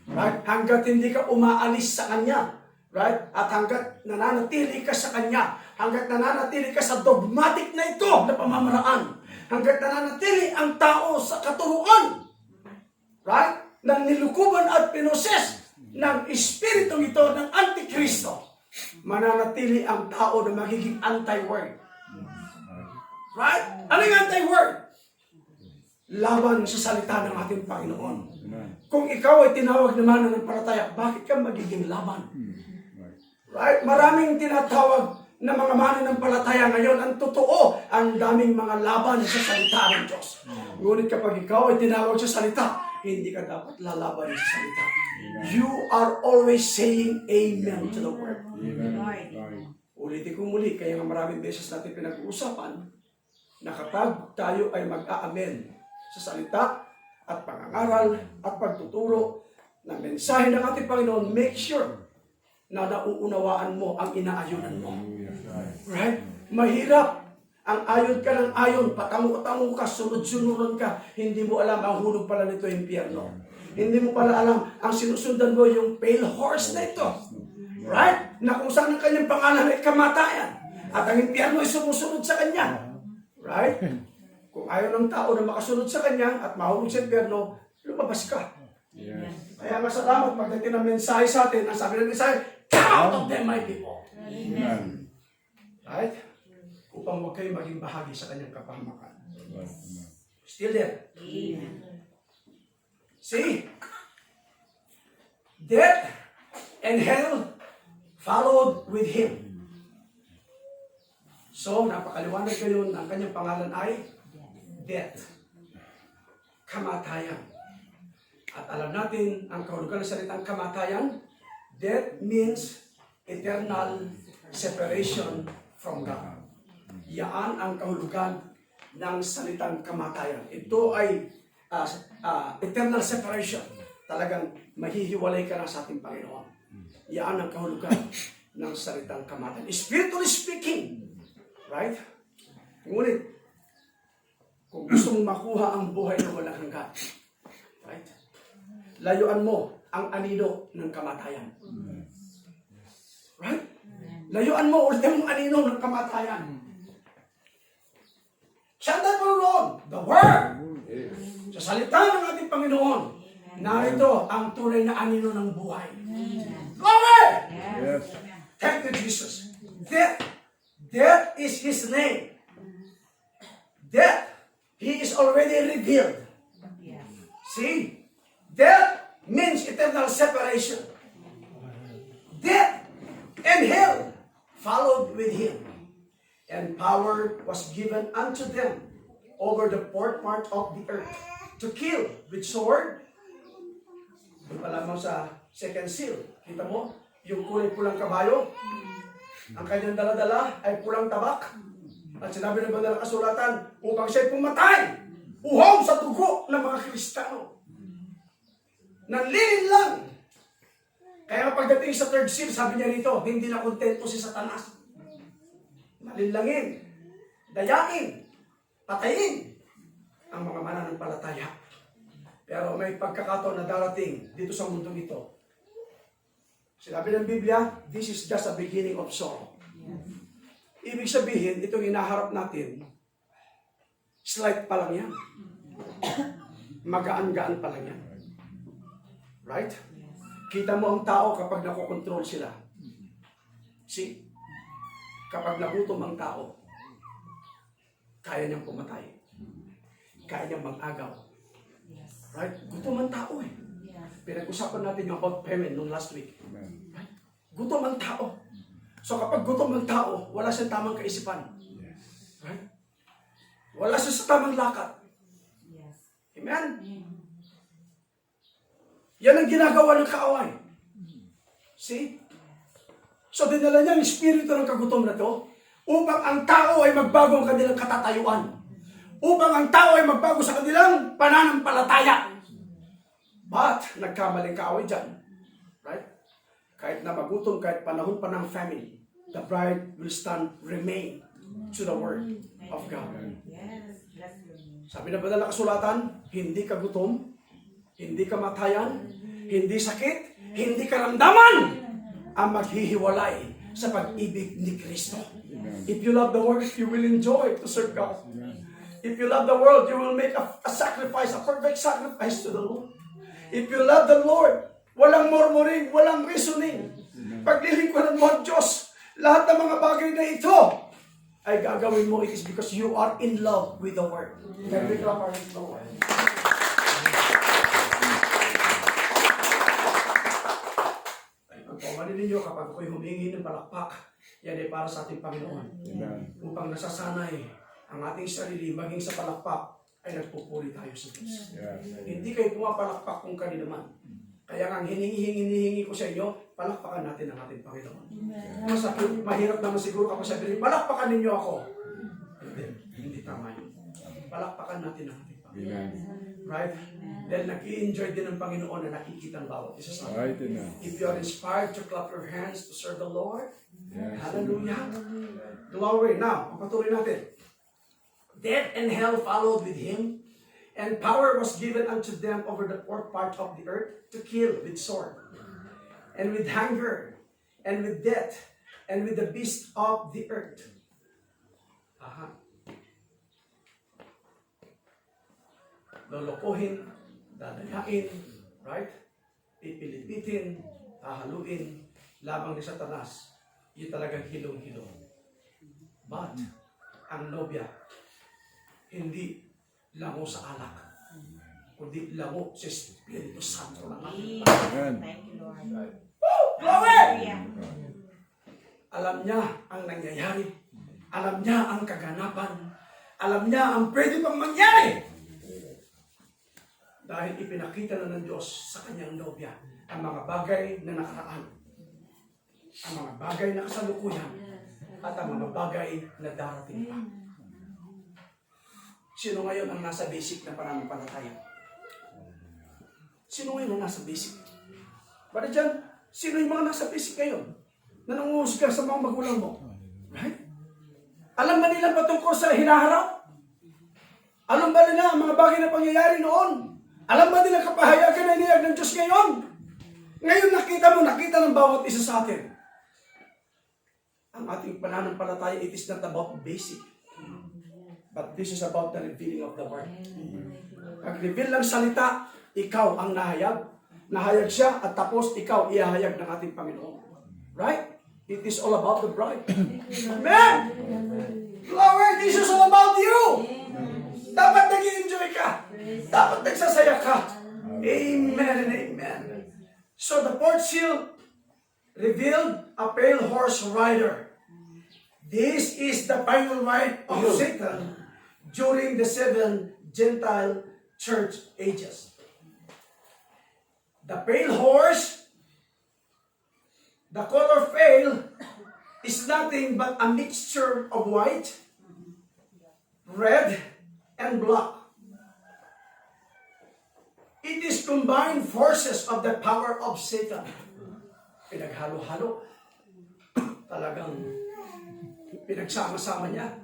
Right? Hanggat hindi ka umaalis sa kanya. Right? At hanggat nananatili ka sa kanya, hanggat nananatili ka sa dogmatic na ito na pamamaraan, hanggat nananatili ang tao sa katuruan, right? Ng nilukuban at pinoses ng espiritong ito ng Antikristo, mananatili ang tao na magiging anti-word. Right? Ano yung anti-word? Laban sa salita ng ating Panginoon. Kung ikaw ay tinawag na mananampalataya, bakit ka magiging laban? Right? Maraming tinatawag na mga mananampalataya ngayon. Ang totoo, ang daming mga laban sa salita ng Diyos. Ngunit kapag ikaw ay tinawag sa salita, hindi ka dapat lalaban sa salita. You are always saying amen to the word. Ulitin ko muli, kaya nga maraming beses natin pinag-uusapan na kapag tayo ay mag-aamen sa salita at pangangaral at pagtuturo ng mensahe ng ating Panginoon, make sure na nauunawaan mo ang inaayunan mo. Right? Mahirap. Ang ayon ka ng ayon, patango-tango ka, sunod-sunuran ka, hindi mo alam, ang hulog pala nito yung impyerno. Hindi mo pala alam, ang sinusundan mo yung pale horse na ito. Right? Na kung saan ang kanyang pangalan ay kamatayan. At ang impyerno ay sumusunod sa kanya. Right? Kung ayaw ng tao na makasunod sa kanya at mahulog sa impyerno, lumabas ka. Kaya nga salamat pagdating ng mensahe sa atin, ang sabi ng mensahe, come out of them, my people. Amen. Right? upang huwag kayo maging bahagi sa kanyang kapahamakan. Amen. Still there. Amen. See? Death and hell followed with him. So, napakaliwanag ngayon, ang kanyang pangalan ay death. Kamatayan. At alam natin, ang kahulugan ng salitang kamatayan, death means eternal separation from God. Yaan ang kahulugan ng salitang kamatayan. Ito ay eternal separation. Talagang mahihiwalay ka na sa ating Panginoon. Yaan ang kahulugan ng salitang kamatayan. Spiritually speaking, right? Ngunit, kung gusto mong makuha ang buhay na walang hanggan, right? Layuan mo ang anino ng kamatayan. Right? Layuan mo ultimong anino ng kamatayan. Siya ang Panginoon, the Word. Sa salita ng ating Panginoon, narito ang tunay na anino ng buhay. Glory! Yes. Thank you, Jesus. Death is His name. Death, He is already revealed. Yes. See? Death means eternal separation. Death and hell followed with Him. And power was given unto them over the fourth part of the earth to kill with sword. Doon pa lamang sa second seal. Kita mo? Yung kulay pulang kabayo. Ang kanyang daladala ay pulang tabak. At sinabi ng banal na kasulatan upang siya'y pumatay. Uhaw sa dugo ng mga Kristiyano. Nanlilin lang. Kaya pagdating sa third seal, sabi niya rito, hindi na kontento si Satanas. Malinlangin, dayain, patayin ang mga mananampalataya. Pero may pagkakataon na darating dito sa mundong ito. Sinabi ng Biblia, this is just a beginning of sorrow. Ibig sabihin, itong hinaharap natin, slight pa lang yan. Magaan-gaan pa lang yan. Right? Kita mo ang tao kapag nakokontrol sila. See? Kapag nagutom ang tao, kaya niyang pumatay. Kaya niyang mag-agaw. Yes. Right? Gutom ang tao eh. Yes. Pinag-usapan natin yung about famine nung last week. Amen. Right? Gutom ang tao. So kapag gutom ang tao, wala siyang tamang kaisipan. Right? Wala siya sa tamang lakad. Yes. Amen? Yan ang ginagawa ng kaaway. See? So dinala niya ang espiritu ng kagutom na to upang ang tao ay magbago ang kanilang katatayuan. Upang ang tao ay magbago sa kanilang pananampalataya. But, nagkamaling kaaway dyan. Right? Kahit na magutom, kahit panahon pa ng famine, the bride will stand, remain to the word of God. Yes. Bless your name. Sabi na banal na kasulatan, hindi ka gutom, hindi ka matayan, hindi sakit, hindi karamdaman ang maghihiwalay sa pag-ibig ni Kristo. If you love the world, you will enjoy to serve God. If you love the world, you will make a sacrifice, a perfect sacrifice to the Lord. If you love the Lord, walang murmuring, walang reasoning. Paglilingkuran mo ang Diyos, lahat ng mga bagay na ito ay gagawin mo. It is because you are in love with the Word. Can we clap our hands, Lord? Ang pawanin ninyo kapag ako'y humingi ng palakpak, yan ay para sa ating Panginoon. Amen. Upang nasasanay ang ating sarili maging sa palakpak ay nagpupuri tayo sa Diyos. Yes. Hindi kayo pumapalakpak kung kanino man. Kaya ang hinihingi ko sa inyo, palakpakan natin ang ating Panginoon. Masakit, mahirap naman siguro kapag sabihin, palakpakan ninyo ako. Hindi tama yun. Palakpakan natin ang ating Panginoon. Amen. Right? Dahil nag-i-enjoy din ng Panginoon na nakikita ang bawat isa sa atin. Right enough. If you are inspired to clap your hands to serve the Lord, Yes. hallelujah. Glory. Now, pagpatuloy natin. Death and hell followed with him, and power was given unto them over the fourth part of the earth to kill with sword, and with hunger, and with death, and with the beasts of the earth. Aha. Lolokohin, dadayain, right? Pipilipitin, hahaluin, lamang ni Satanas. Yun talagang hilong-hilong. But, ang nobya, hindi lango sa alak, kundi lango sa Espiritu Santo ng ating Amen. Thank you, Lord. Glory! Hallelujah. Alam niya ang nangyayari. Alam niya ang kaganapan. Alam niya ang pwede pang mangyari. Dahil ipinakita na ng Diyos sa kanyang nobya ang mga bagay na nakaraan, ang mga bagay na kasalukuyan, at ang mga bagay na darating pa. Sino ngayon ang nasa basic na pananampalataya? Sino ngayon ang nasa basic? Para dyan, sino yung mga nasa basic ngayon? Na nanguhusga sa mga magulang mo? Right? Alam ba nila patungkol sa hinaharap? Alam ba nila ang mga bagay na pangyayari noon? Alam ba nila kapahayagan na iniyag ng Diyos ngayon? Ngayon nakita ng bawat isa sa atin. Ang ating pananampalataya, it is not about basic. But this is about the revealing of the word. Pag-reveal ng salita, ikaw ang nahayag. Nahayag siya at tapos ikaw ihahayag ng ating Panginoon. Right? It is all about the bride. Amen! Glory! This is all about you! Dapat nag-i-enjoy ka. Dapat nagsasaya ka. Amen and amen. So the fourth seal revealed a pale horse rider. This is the final ride of Satan during the 7 Gentile church ages. The pale horse, the color pale, is nothing but a mixture of white, red, and black. It is combined forces of the power of Satan. Pinaghalo-halo. Talagang pinagsama-sama niya.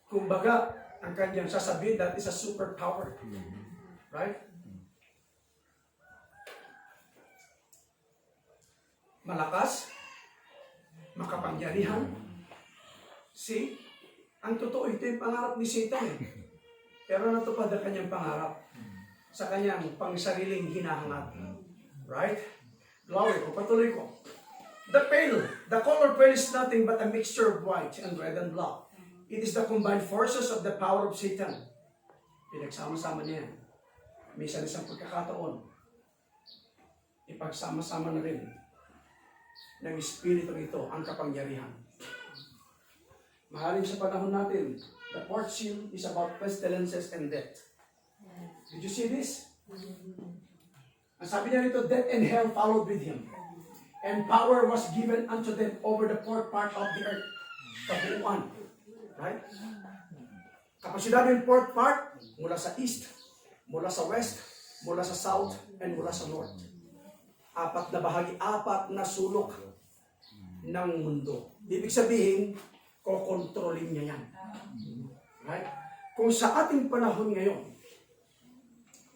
Kumbaga, ang kanyang sasabihin, that is a superpower. Right? Malakas, makapangyarihan. See? Ang totoo, ito yung pangarap ni Satan eh. Pero natupad ang kanyang pangarap sa kanyang pangsariling hinahangad. Right? Glory ko, patuloy ko. The color pale is nothing but a mixture of white and red and black. It is the combined forces of the power of Satan. Pinagsama-sama niya. Minsan isang pagkakataon, ipagsama-sama na rin ng Espiritu ito ang kapangyarihan. Mahalin sa panahon natin, the fourth seal is about pestilences and death. Did you see this? Ang sabi niya rito, death and hell followed with him. And power was given unto them over the fourth part of the earth. Kabuuan. Right? Kapag sinabi yung fourth part, mula sa east, mula sa west, mula sa south, and mula sa north. Apat na bahagi, apat na sulok ng mundo. Ibig sabihin, kokontrolin niya yan. Right? Kung sa ating panahon ngayon,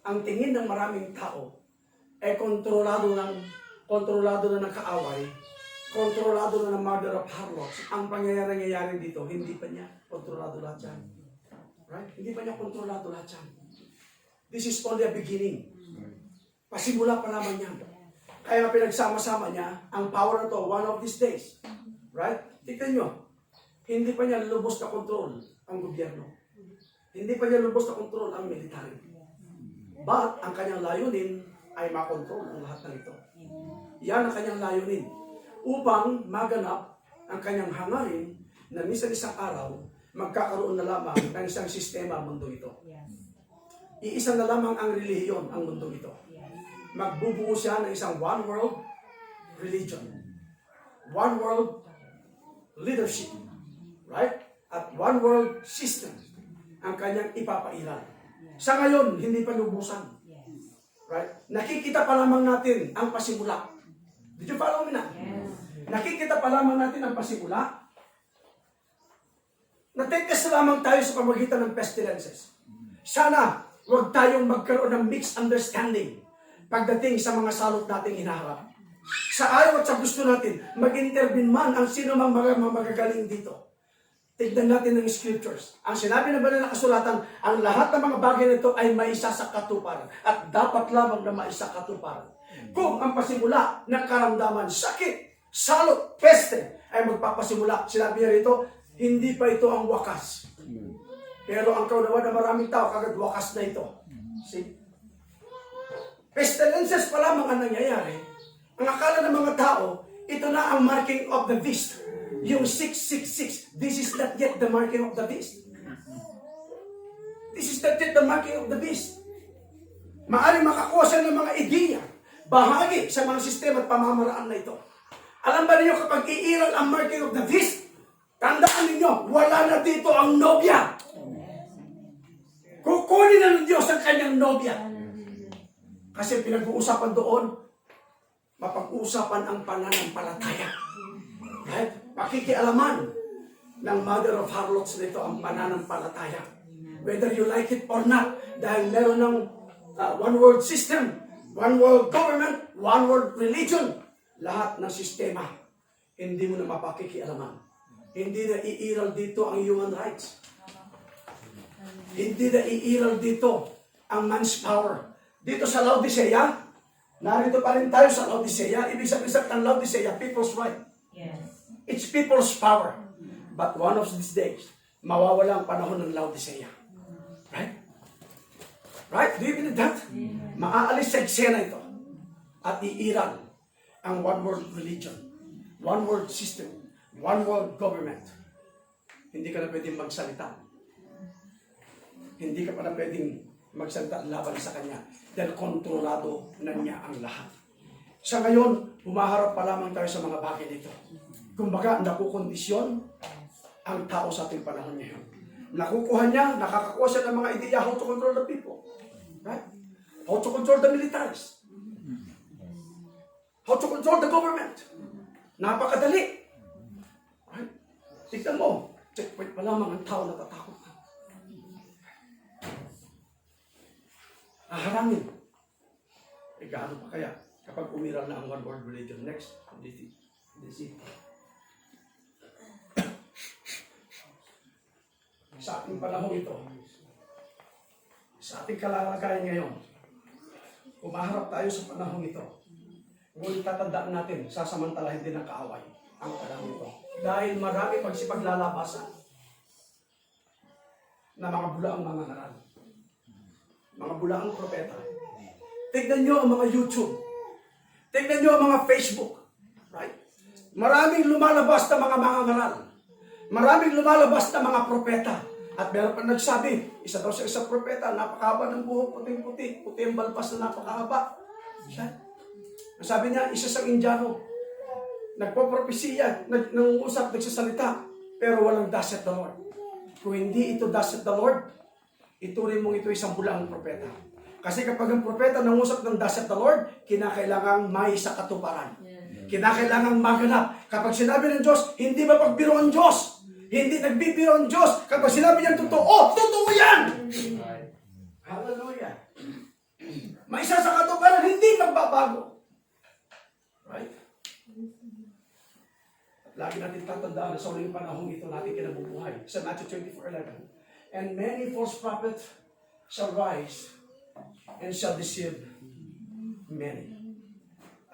ang tingin ng maraming tao ay kontrolado na ng kaaway, kontrolado na ng murder of harlots. Ang pangyayari dito, hindi pa niya kontrolado lahat yan. Right? Hindi pa niya kontrolado lahat yan. This is only a beginning. Pasimula pa naman yan. Kaya pinagsama-sama niya ang power na to one of these days. Right? Tignan nyo, hindi pa niya lubos na kontrol ang gobyerno. Hindi pa niya lubos na kontrol ang military. But ang kanyang layunin ay makontrol ang lahat ng ito. Yan ang kanyang layunin. Upang maganap ang kanyang hangarin na minsan isang araw, magkakaroon na lamang ng isang sistema ang mundo ito. Iisa na lamang ang relihiyon ang mundo ito. Magbubuo siya ng isang one world religion. One world leadership. Right? At one world system ang kanyang ipapairal. Sa ngayon, hindi pa lubusan. Right? Nakikita pa lamang natin ang pasimula. Did you follow me na? Nakikita pa lamang natin ang pasimula. Natekas lamang tayo sa pamagitan ng pestilences. Sana, huwag tayong magkaroon ng mixed understanding pagdating sa mga salot nating hinaharap. Sa ayaw at sa gusto natin, mag-intervene man ang sino mang mga magagaling dito. Tignan natin ng scriptures. Ang sinabi na banal na kasulatan, ang lahat ng mga bagay nito ay maisa sa katuparan. At dapat lamang na maisa katuparan. Kung ang pasimula ng karamdaman, sakit, salot, peste, ay magpapasimula. Sinabi niya rito, hindi pa ito ang wakas Pero ang kaunawa na maraming tao, kagad wakas na ito. See? Pestilences pa lamang ang nangyayari. Ang akala ng mga tao, ito na ang marking of the beast. Yung 666, this is not yet the marking of the beast. This is not yet the marking of the beast. Maaring makakuha siya ng mga ideya, bahagi sa mga sistema at pamamaraan na ito. Alam ba niyo kapag iiral ang marking of the beast, tandaan ninyo, wala na dito ang nobya. Kukunin na ng Diyos ang kanyang nobya. Kasi pinag-uusapan doon, mapag-uusapan ang pananampalataya. Right? Pakikialaman ng mother of harlots nito ang pananampalataya. Whether you like it or not, dahil meron ng one world system, one world government, one world religion, lahat ng sistema, hindi mo na mapakikialaman. Hindi na iiral dito ang human rights. Hindi na iiral dito ang man's power. Dito sa Laodicea, narito pa rin tayo sa Laodicea. Ibig sabihin ng Laodicea, people's right. Yes. It's people's power. But one of these days, mawawala ang panahon ng Laodicea. Right? Right? Do you believe that? Maaalis sa eksena ito at iiral ang one world religion, one world system, one world government. Hindi ka na pwedeng magsalita. Hindi ka pa na pwedeng magsalita laban sa kanya dahil kontrolado na niya ang lahat. Sa ngayon, humaharap pa lamang tayo sa mga bagay nito. Kumbaga, nakukondisyon ang tao sa ating panahon ngayon. Nakukuha niya, nakakakuha siya ng mga ideya how to control the people. Right? How to control the militaries. How to control the government. Napakadali. Right? Tignan mo, checkpoint pa lamang ang tao natatakot na. Haharangin. E gaano pa kaya kapag umiral na ang one world religion? Next, DC. Sa ating panahon ito, sa ating kalalagayan ngayon, umaharap tayo sa panahon ito. Ngunit tatandaan natin, sasamantalahin din ng kaaway ang panahon ito. Dahil marami magsipaglalabasan na mga bulaang mga ngaral. Mga bulaang propeta. Tignan nyo ang mga YouTube. Tignan nyo ang mga Facebook. Right? Maraming lumalabas na mga ngaral. Maraming lumalabas na mga propeta. At meron pa nagsabi, isa daw sa isang propeta, napakahaba ng buhok, puting-puti, puti ang balbas na napakahaba. Sabi niya, isa sa Indiano, nagpapropesiya, nangungusap, nagsasalita, pero walang thus saith the Lord. Kung hindi ito thus saith the Lord, ituring mong ito isang bulaang propeta. Kasi kapag ang propeta nangusap ng thus saith the Lord, kinakailangang may sa katuparan. Kinakailangang maganap. Kapag sinabi ng Diyos, hindi mapagbiro ang Diyos. Hindi nagbibiro ang Diyos. Kapag sinabi niyan totoo, oh, totoo yan! Hallelujah. May isa sa katuparan, hindi magbabago. Right? At lagi natin tatandaan na sa uling panahon ito natin kinabubuhay. Sa Matthew 24:11. And many false prophets shall rise and shall deceive many.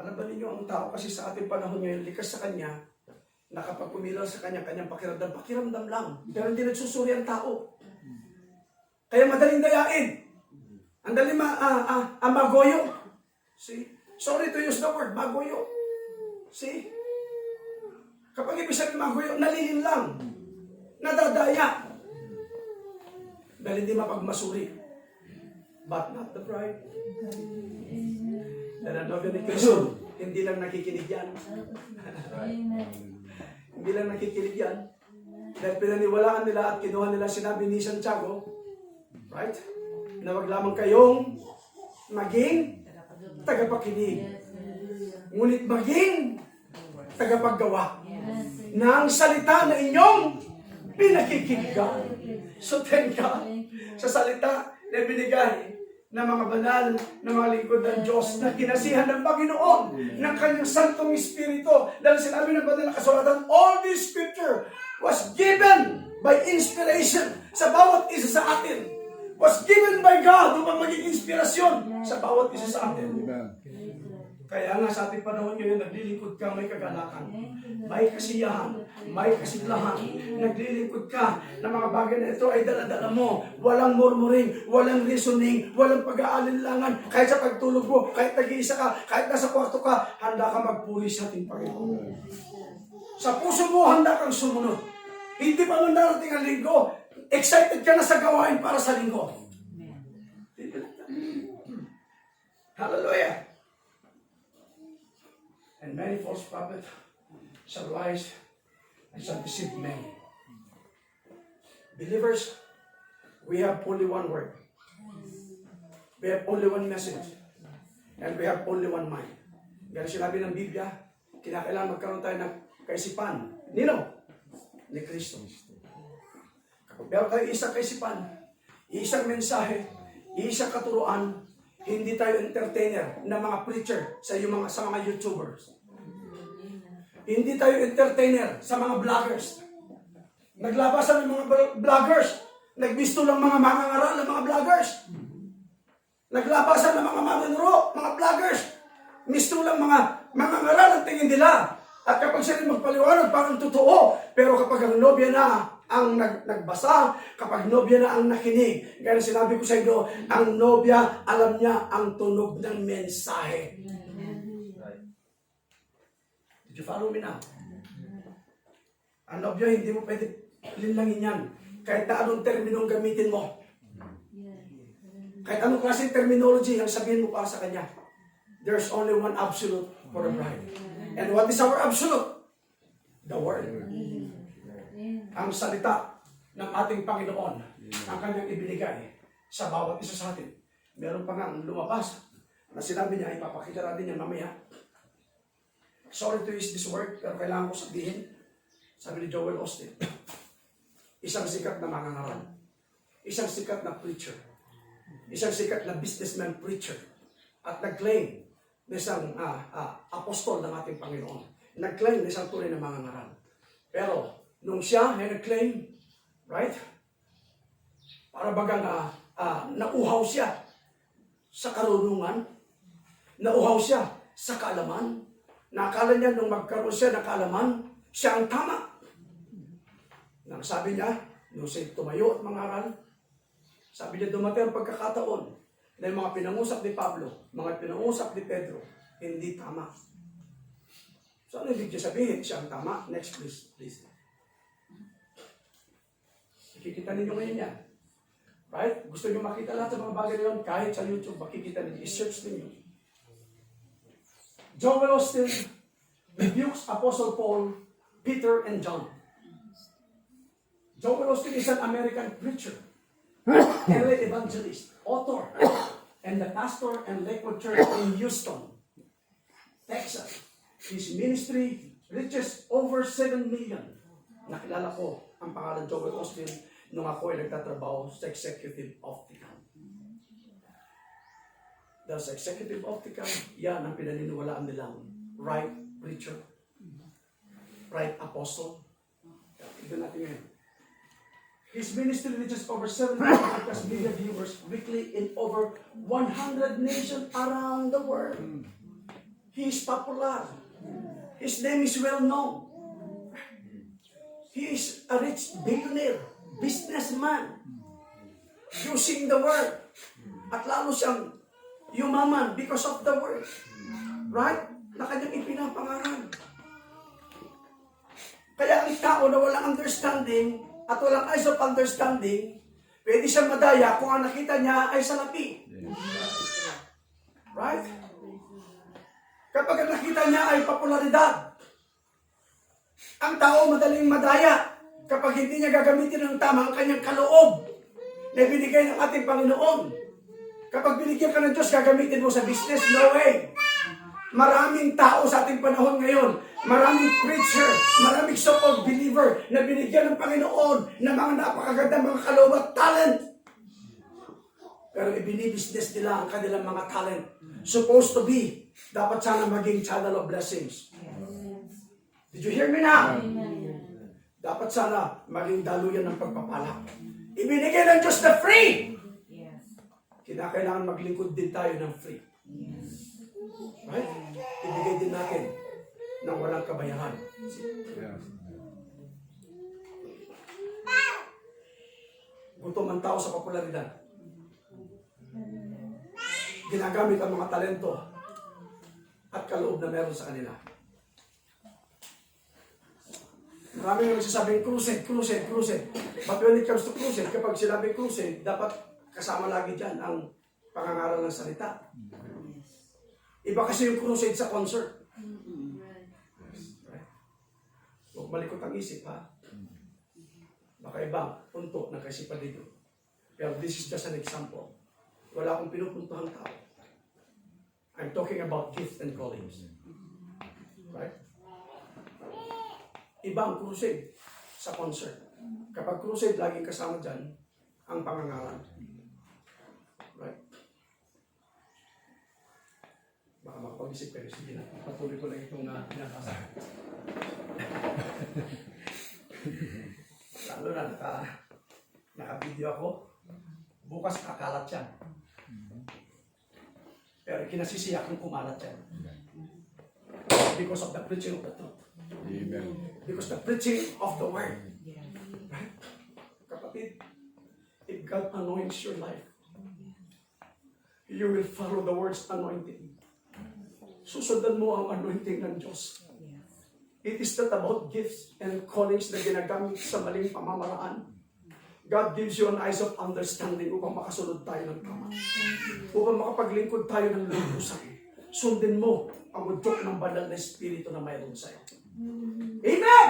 Alam ba ninyo, ang tao kasi sa ating panahon ngayon, likas sa kanya, na kapag pumilaw sa kanya, kanyang pakiramdam lang. Pero hindi nagsusuri ang tao. Kaya madaling dayain. Ang daling magoyo. See? Sorry to use the word, magoyo. See? Kapag ibig sabihin magoyo, nalilin lang. Nadadaya. Dahil hindi mapagmasuri. But not the bride. Dahil ang ni Kristo, hindi lang nakikinig yan. Hindi lang nakikinig yan. Dahil pinaniwalaan nila at kinuha nila sinabi ni Santiago, right? Na wag lamang kayong maging tagapakinig. Ngunit maging tagapaggawa ng salita na inyong pinakikinigan. So thank God sa salita na binigay ng mga banal na mga lingkod ng Diyos na kinasihan ng Panginoon ng kanyang Santong Espiritu. Dahil sinabi ng banal na kasulatan, all this scripture was given by inspiration sa bawat isa sa atin. Was given by God upang maging inspirasyon sa bawat isa sa atin. Kaya nga sa ating panahon ngayon, naglilingkod ka, may kagalakan, may kasiyahan, may kasiglahan, naglilingkod ka na mga bagay na ito ay dala-dala mo. Walang murmuring, walang reasoning, walang pag-aalinlangan. Kahit sa pagtulog mo, kahit nag-iisa ka, kahit nasa kwarto ka, handa ka magpuri sa ating Panginoon. Sa puso mo, handa kang sumunod. Hindi pa man darating ang linggo, excited ka na sa gawain para sa linggo. Hallelujah. And many false prophets shall rise and shall deceive many. Believers, we have only one word. We have only one message. And we have only one mind. Gaya sinabi ng Biblia, kinakailangan magkaroon tayo ng kaisipan. Nino? Ni Kristo. Kapag meron tayo isang kaisipan, isang mensahe, isang katuruan, hindi tayo entertainer na mga preacher sa mga YouTubers. Hindi tayo entertainer sa mga vloggers. Naglabasan ng mga vloggers. Nagbisto lang mga mangangaral ng mga vloggers. Naglabasan ng mga manunuro, mga vloggers. Misto lang mga mangangaral ang tingin nila. At kapag sila magpaliwanag, parang totoo. Pero kapag ang nobya na ang nagbasa, kapag nobya na ang nakinig, gaya sinabi ko sa inyo, ang nobya, alam niya ang tunog ng mensahe. Did you follow me now? Ang nobya, hindi mo pwede linlangin yan. Kahit na anong terminong gamitin mo. Kahit anong klaseng terminology ang sabihin mo para sa kanya. There's only one absolute for a bride. And what is our absolute? The Word. Ang salita ng ating Panginoon, ang kanyang ibinigay sa bawat isa sa atin. Meron pa nga lumabas na sinabi niya, ipapakita natin niya mamaya. Sorry to use this word, pero kailangan ko sabihin. Sabi ni Joel Austin, isang sikat na mangangaral, isang sikat na preacher, isang sikat na businessman preacher, at nag-claim na isang apostol ng ating Panginoon. Nag-claim na isang tunay na mangangaral. Pero, nung siya ay nag-claim, right? Para bagang nauhaw siya sa karunungan, nauhaw siya sa kaalaman. Nakala niya nung magkaroon siya ng kaalaman, siya ang tama. Nang sabi niya, nung siya tumayo at mangaral, sabi niya dumating ang pagkakataon na yung mga pinangusap ni Pablo, mga pinangusap ni Pedro, hindi tama. So ano ibig sabihin? Siya ang tama? Next please. Makikita ninyo ngayon yan. Right? Gusto niyo makita lahat sa mga bagay na yun, kahit sa YouTube, makikita ninyo. I-search ninyo. Joel Austin rebukes Apostle Paul, Peter, and John. Joel Austin is an American preacher, LA evangelist, author, and the pastor and Lakewood Church in Houston, Texas. His ministry reaches over 7 million. Nakilala ko ang pangalan Joel Austin nung ako ay nagtatrabaho sa Executive Optical. Sa Executive Optical, yan ang pinaniniwalaan nilang right preacher, right apostle. Tignan natin ngayon. His ministry reaches over 700 million viewers weekly in over 100 nations around the world. He is popular. His name is well known. He is a rich billionaire, businessman, using the word. At lalo siyang yumaman because of the word. Right? Na kanyang ipinapangaral. Kaya ang tao na walang understanding at walang eyes of understanding, pwede siyang madaya kung ang nakita niya ay salapi. Right? Kapag ang nakita niya ay popularidad, ang tao madaling madaya kapag hindi niya gagamitin ng tama ang kanyang kaloob na binigay ng ating Panginoon. Kapag binigyan ka ng Diyos, gagamitin mo sa business? No way. Maraming tao sa ating panahon ngayon, maraming preacher, maraming so-called believer na binigyan ng Panginoon ng mga napakaganda mga kaloob at talent. Pero ibinibusiness nila ang kanilang mga talent. Supposed to be, dapat sana maging channel of blessings. Did you hear me now? Dapat sana maging daluyan ng pagpapala. Ibinigay ng Diyos na free. Kinakailangan maglingkod din tayo ng free. Right? Ibigay din natin ng walang kabayaran. Yes. Gutom ang tao sa popularidad. Ginagamit ang mga talento at kaloob na meron sa kanila. Marami yung nagsasabing crusade, crusade, crusade. But when it comes to crusade, kapag sinabing crusade, dapat kasama lagi dyan ang pangangaral ng salita. Iba kasi yung crusade sa concert. Right? Huwag malikot ang isip, ha? Baka ibang punto ng kaisipan dito. Pero this is just an example. Wala akong pinupuntuhang tao. I'm talking about gifts and callings. Right? Iba ang crusade sa concert. Kapag crusade, laging kasama dyan ang pangangaral. Right? Baka makapag-isip kayo. Sige na. Patuloy ko lang itong pinakasa. Lalo na naka-video ako. Bukas kakalat yan. Pero kinasisiyak kung kumalat yan. Because of the preaching of the truth. Amen. Because the preaching of the word. Yes. Right? Kapatid, if God anoints your life, you will follow the word's anointing. Susundan mo ang anointing ng Diyos. Yes. It is not about gifts and callings na ginagamit sa maling pamamaraan. God gives you an eyes of understanding upang makasunod tayo ng tama. Upang makapaglingkod tayo ng lubusan. Sundin mo ang udyok ng banal na espiritu na mayroon sa'yo. Amen!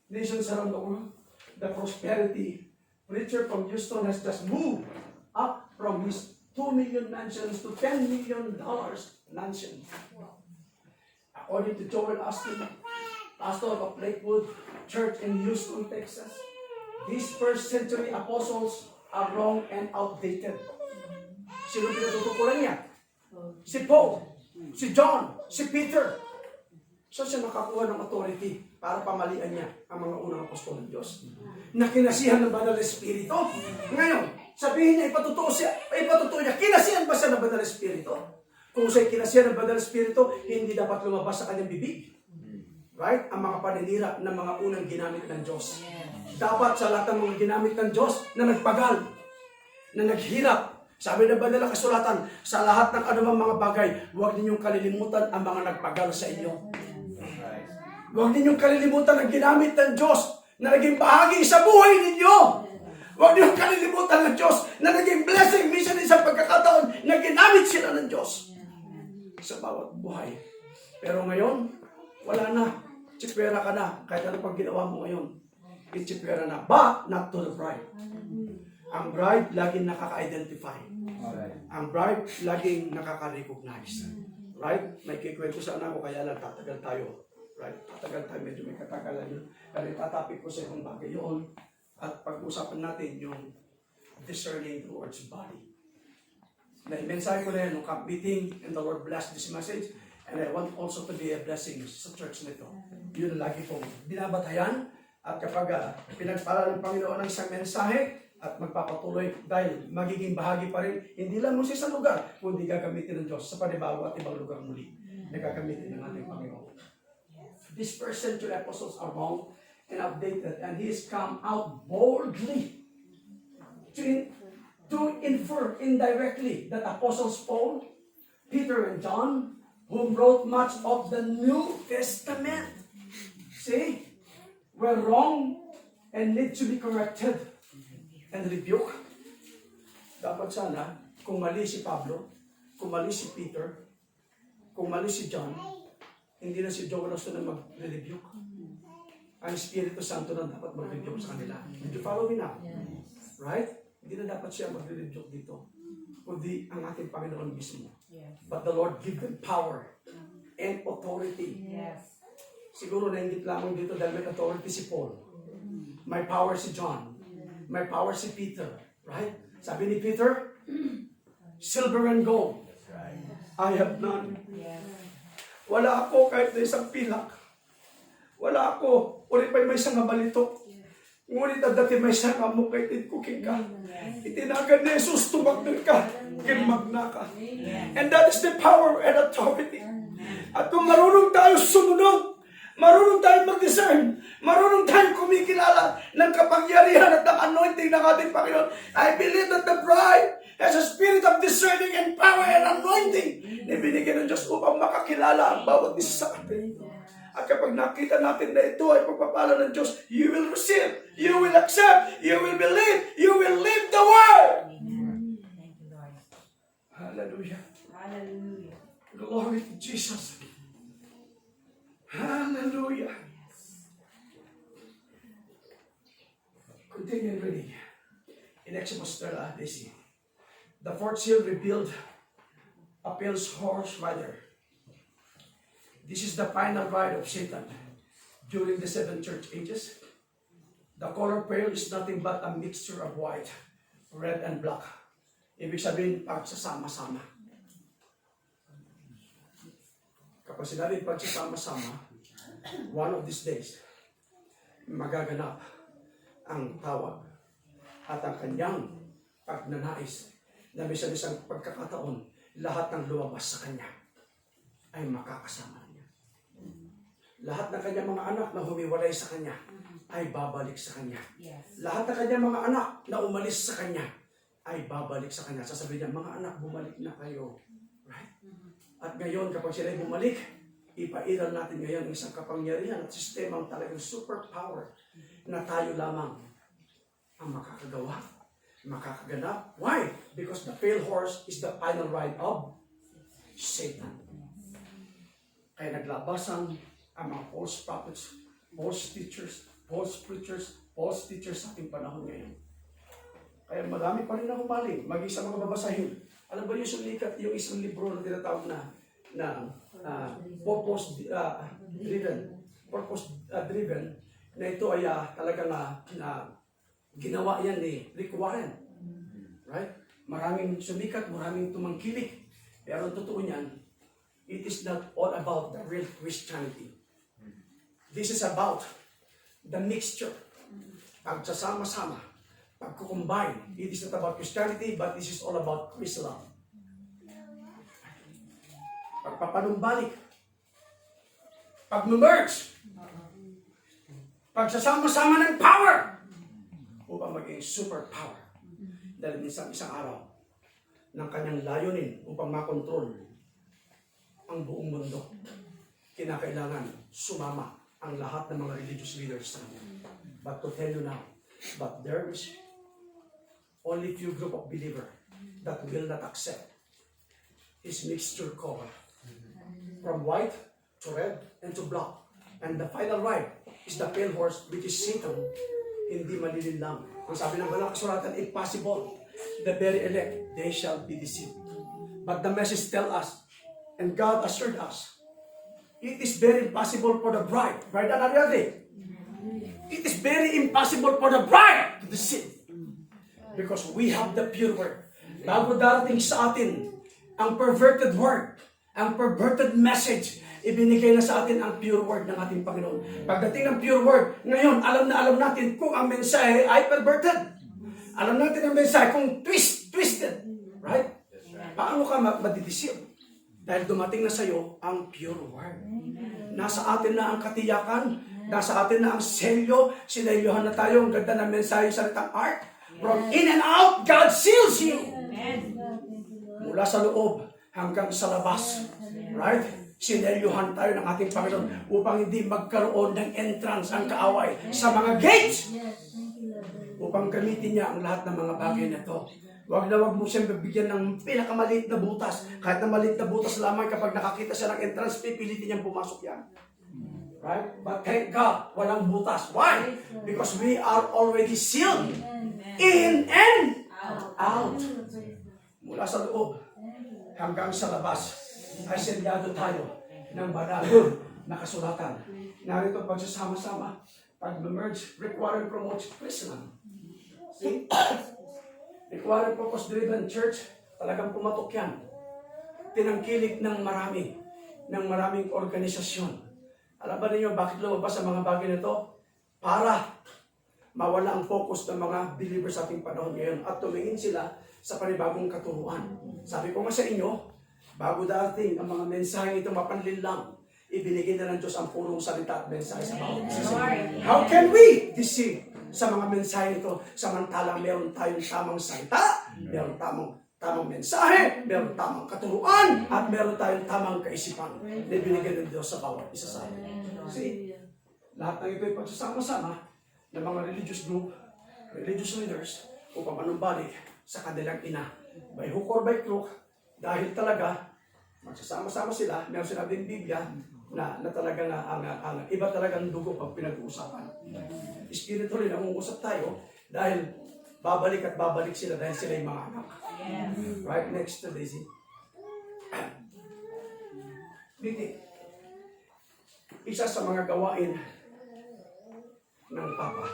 Nations around the world, the prosperity preacher from Houston has just moved up from his 2 million mansions to $10 million mansion. According to Joel Austin, pastor of Lakewood Church in Houston, Texas, these first century apostles are wrong and outdated. Sino pinatutukulan niya? Si Paul, si John, si Peter. So siya nakakuha ng authority para pamalian niya ang mga unang apostol ng Diyos. Na kinasihan ng banal na espiritu. Ngayon, sabihin niya, ipatutuo niya, kinasihan ba siya ng banal na espiritu? Kung siya'y kinasihan ng banal na espiritu, hindi dapat lumabas sa kanyang bibig. Right? Ang mga paninira ng mga unang ginamit ng Diyos. Dapat sa lahat ng mga ginamit ng Diyos na nagpagal, na naghirap. Sabi ng banal na kasulatan, sa lahat ng anumang mga bagay, huwag ninyong kalilimutan ang mga nagpagal sa inyo. Huwag ninyong kalilimutan ang ginamit ng Diyos na naging bahagi sa buhay ninyo. Huwag ninyong kalilimutan ng Diyos na naging blessing minsan sa pagkakataon na ginamit sila ng Diyos sa bawat buhay. Pero ngayon, wala na. Tsipwera ka na. Kahit ano pang ginawa mo ngayon, itsipwera na. But not to the bride. Ang bride laging nakaka-identify. Ang bride laging nakaka-recognize. Right? May kikwento sana ako, kaya lang tatagal tayo. Right? Tatagal tayo, medyo may katagalan yun. Pero itatapik ko sa ibang bagay yun. At pag-usapan natin yung discerning towards body. Na-mensahe ko na yun, nung camp meeting, and the Lord blessed this message. And I want also to be a blessing sa church nito. Yun lagi pong binabatayan. At kapag pinagpala ng Panginoon ng isang mensahe, at magpapatuloy dahil magiging bahagi pa rin, hindi lang mo sa isang lugar, kundi gagamitin ng Diyos sa panibago at ibang lugar muli na gagamitin ng ating Panginoon. These first century apostles are wrong and outdated, and he has come out boldly to infer indirectly that apostles Paul, Peter, and John, who wrote much of the New Testament, see, were wrong and need to be corrected and rebuke. Dapat sana, kung mali si Pablo, kung mali si Peter, kung mali si John, hindi na si Joel Austin na mag-rebuke. Ang Espiritu Santo na dapat mag-rebuke sa kanila. Did you follow me now? Right? Hindi na dapat siya mag-rebuke dito. Kundi ang ating Panginoon mismo. But the Lord give them power and authority. Yes. Siguro nainggit lamang dito dahil may authority si Paul. May power si John. May power si Peter, right? Sabi ni Peter, silver and gold, I have none. Yes. Wala ako kahit na isang pilak. Wala ako, ulit pa may isang mabalitok. Ngunit ang dati may sanga mo kay Tidkuking ka. Itinagan ni Jesus, tumakdan ka, kinmagna ka. And that is the power and authority. At kung marunong tayo sumunod, marunong tayo mag-discern, marunong tayo kumikilala ng kapangyarihan at ng anointing ng ating Panginoon, I believe that the bride has a spirit of discerning and power and anointing na binigyan ng Diyos upang makakilala ang bawat isa sa atin. At kapag nakita natin na ito ay pagpapala ng Diyos, you will receive, you will accept, you will believe, you will live the word. Thank you, Lord. Hallelujah. Hallelujah. Glory to Jesus. Hallelujah. Continue reading. In Exodus 3, they see. The fourth seal revealed a pale horse rider. This is the final ride of Satan during the 7 church ages. The color pale is nothing but a mixture of white, red, and black. Ibig sabihin, pagsasama-sama. Kapag sinabi pagsasama-sama, one of these days, magaganap ang tawag at ang kanyang pagnanais na bisa isang pagkakataon, lahat ng lumabas sa kanya ay makakasama niya. Lahat ng kanyang mga anak na humiwalay sa kanya ay babalik sa kanya. Yes. Lahat ng kanyang mga anak na umalis sa kanya ay babalik sa kanya. Sasabihin niya, mga anak, bumalik na kayo. Right? At ngayon, kapag sila ay bumalik, ipairal natin ngayon isang kapangyarihan at sistemang talagang superpower na tayo lamang ang makakagawa, makakaganap. Why? Because the pale horse is the final ride of Satan. Kaya naglabasan ang mga false prophets, false teachers, false preachers, false teachers sa ating panahon ngayon. Kaya marami pa rin na humaling, maging sa mga babasahin. Alam ba yung sulikat, yung isang libro na tinatawag na purpose-driven, na ito ay talagang ginawa yan ni Rick Warren. Right? Maraming sumikat, maraming tumangkilik. Pero ang totoo niyan, it is not all about the real Christianity. This is about the mixture. Pagsasama-sama, pagkukombine. It is not about Christianity, but this is all about Islam. Pagpapanumbalik. Pag-merge. Pagsasama-sama ng power upang maging superpower. Dahil minsan isang araw ng kanyang layunin upang makontrol ang buong mundo. Kinakailangan sumama ang lahat ng mga religious leaders sa kanya. But to tell you now, but there is only few group of believers that will not accept his mixture color. From white to red and to black. And the final ride is the pale horse, which is Satan. Hindi malilinlang. Ang sabi ng banal kasuratan, if possible, the very elect, they shall be deceived. But the message tell us, and God assured us, it is very impossible for the bride another day. It is very impossible for the bride to deceive. Because we have the pure word. Bago darating sa atin ang perverted word, ang perverted message, ibinigay na sa atin ang pure word ng ating Panginoon. Pagdating ng pure word, ngayon, alam na alam natin kung ang mensahe ay perverted. Alam natin ang mensahe kung twisted. Right? Paano ka madideceive? Dahil dumating na sa iyo ang pure word. Nasa atin na ang katiyakan, nasa atin na ang selyo, sinelyohan na tayo, ang ganda ng mensahe sa salitang art. From in and out, God seals you. Mula sa loob hanggang sa labas. Right? Sinelyuhan tayo ng ating Panginoon upang hindi magkaroon ng entrance ang kaaway sa mga gates. Upang gamitin niya ang lahat ng mga bagay na ito. Huwag na huwag mo siyang bibigyan ng pinakamaliit na butas. Kahit na maliit na butas lamang, kapag nakakita siya ng entrance, pipilitin niyang pumasok yan. Right? But thank God, walang butas. Why? Because we are already sealed. In and out. Mula sa loob hanggang sa labas ay selyado tayo ng banal na kasulatan. Narito pagsasama-sama, pag-merge, require and promote Islam. See? Require purpose-driven church, talagang pumatok yan. Tinangkilik ng maraming organisasyon. Alam ba ninyo bakit lumabas ang mga bagay na ito? Para mawala ang focus ng mga believers sa ating panahon ngayon at tumingin sila sa panibagong katuruan. Sabi ko nga sa inyo, bago dating ang mga mensahe ito mapanlil lang, ibinigay na ng Diyos ang purong salita at mensahe sa bawat isa. How can we deceive sa mga mensahe ito samantalang meron tayong tamang salita, meron tamang mensahe, meron tamang katuruan, at meron tayong tamang kaisipan na ibinigay ng Diyos sa bawat isa sa atin. See, lahat ng ito ay pagsasama-sama ng mga religious group, religious leaders, upang manumbalik sa kanilang ina. By hook or by crook, dahil talaga, magsasama-sama sila, meron sinabing Biblia, na talagang ang iba talagang dugo pag pinag-uusapan. Spiritually, nangungusap tayo dahil babalik at babalik sila dahil sila yung mga anak. Right next to Daisy. Bitik. Isa sa mga gawain ng Papa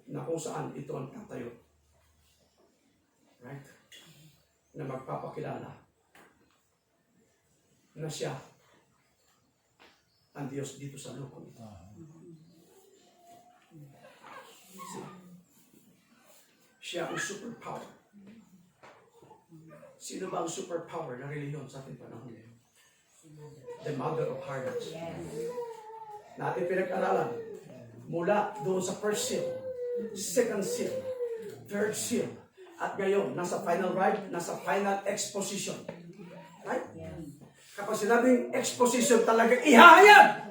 na kung saan ito ang tatayo. Right? Na magpapakilala na siya ang Diyos dito sa lukong ito. Siya ang superpower. Sino ba ang superpower na reliyon sa ating panahon ngayon? The mother of harlots. Natin pinag-aralan mula doon sa first seal, second seal, third seal, at ngayon, nasa final ride, nasa final exposition. Right? Kapag sinabing exposition talaga, ihayag!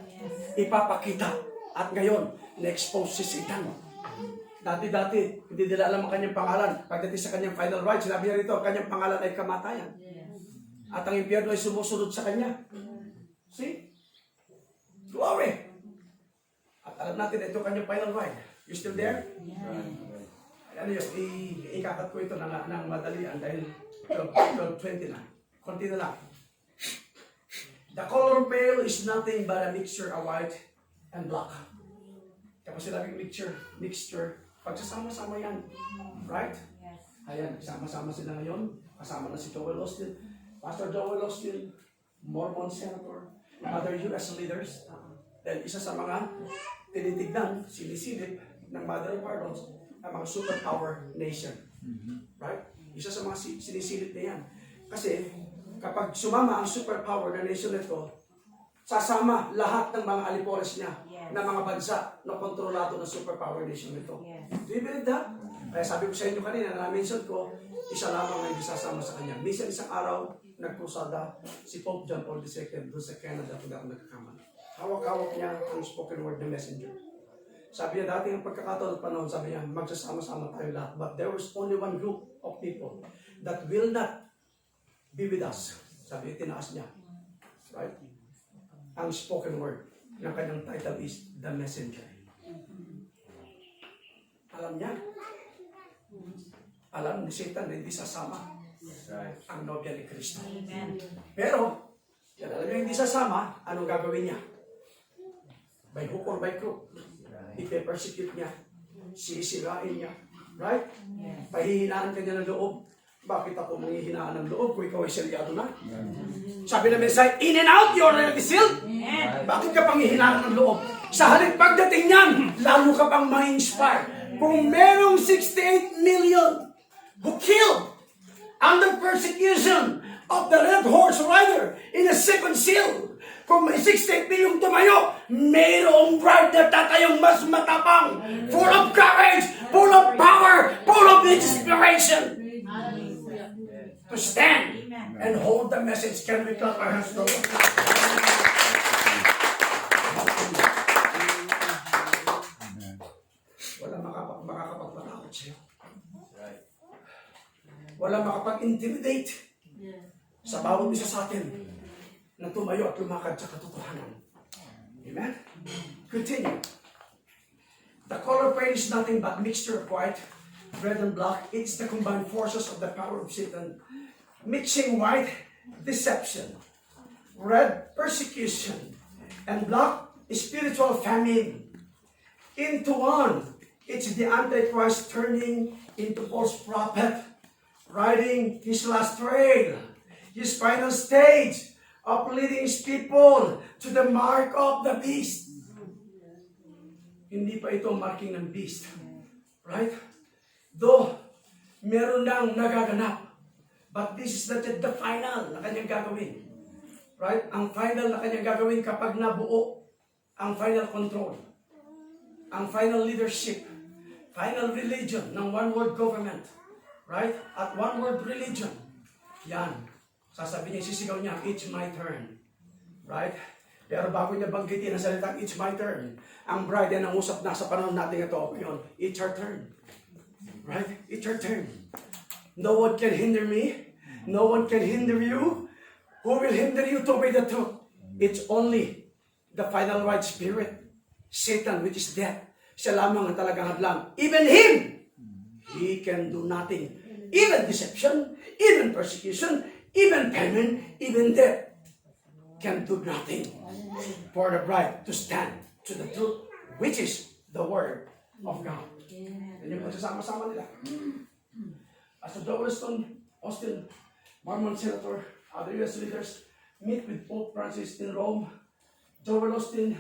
Ipapakita. At ngayon, na-expose si Satan. Dati-dati, hindi nila alam ang kanyang pangalan. Pagdating sa kanyang final ride, sinabi niya rito, ang kanyang pangalan ay kamatayan. At ang impyerno ay sumusunod sa kanya. See? Glory! At alam natin, ito kanyang final ride. You still there? Ano yun, ikakat ko ito ng madalian dahil 12:20 na. Konti na lang. The color pale is nothing but a mixture of white and black. Kapag sinabing mixture, pagsasama-sama yan. Right? Ayan, sama-sama sila ngayon. Kasama na si Joel Austin. Pastor Joel Austin, Mormon senator, other U.S. leaders. Dahil isa sa mga tinitignan, sinisilip ng Mother of Harlots, ang mga superpower nation. Right? Isa sa mga sinisilip na yan. Kasi, kapag sumama ang superpower na nation nito, sasama lahat ng mga alipores niya na mga bansa na kontrolado ng superpower nation nito. Do you believe that? Kaya sabi ko sa inyo kanina, na-mention ko, isa lamang ang hindi sasama sa kanya. Minsan isang araw, nagkrusada si Pope John Paul II doon sa Canada kung ako nagkakamali. Hawak-hawak niya ang spoken word na messenger. Sabi niya dati ang pagkakataon at panahon, sabi niya, magsasama-sama tayo lahat. But there was only one group of people that will not be with us. Sabi niya, tinaas niya. Right? Ang spoken word ng kanyang title is The Messenger. Alam niya? Alam ni Satan na hindi sasama ang nobya ni Kristo. Pero, yan alam niya hindi sasama, anong gagawin niya? By hook or by crook. Ipe-persecute niya. Sisirain niya. Right? Pahihinaan ka niya ng loob. Bakit ako manghihinaan ng loob kung ikaw ay selyado na? Sabi na mensahe, in and out, you're already sealed. Bakit ka panghihinaan ng loob? Sa halip pagdating niyan, lalo ka pang ma-inspire. Kung merong 68 million who killed under persecution of the Red Horse Rider in the second seal, kung may 68 million tumayo, mayroong bride na tatayong mas matapang, full of courage, full of power, full of inspiration, to stand and hold the message. Can we clap our hands to the Lord? Wala makakapagpatakot sa'yo. Wala makapag-intimidate sa bawat isa sa atin na tumayo at lumakad sa katotohanan. Amen? Continue. The color pale is nothing but mixture of white, red and black. It's the combined forces of the power of Satan. Mixing white, deception. Red, persecution. And black, spiritual famine. Into one. It's the Antichrist turning into false prophet, riding his last trail, his final stage of leading his people to the mark of the beast. Hindi pa ito marking ng beast. Right? Though, meron nang nagaganap. But this is not yet the final na kanyang gagawin. Right? Ang final na kanyang gagawin kapag nabuo ang final control, ang final leadership, final religion ng one world government. Right? At one world religion. Yan. Sasabihin niya, sisigaw niya, it's my turn. Right? Pero bago niya banggitin ang salitang, it's my turn, ang bride ay nangusap na sa panahon natin ito, ngayon, it's your turn. Right? It's your turn. No one can hinder me. No one can hinder you. Who will hinder you to obey the truth? It's only the final right spirit. Satan, which is death. Siya lamang ang talagang hadlang. Even him, he can do nothing. Even deception, even persecution, even famine, even death can do nothing for the bride to stand to the truth, which is the word of God. Yan yung pagsasama-sama nila. As the Austin, Mormon senator, other U.S. leaders meet with Pope Francis in Rome. Joel Austin,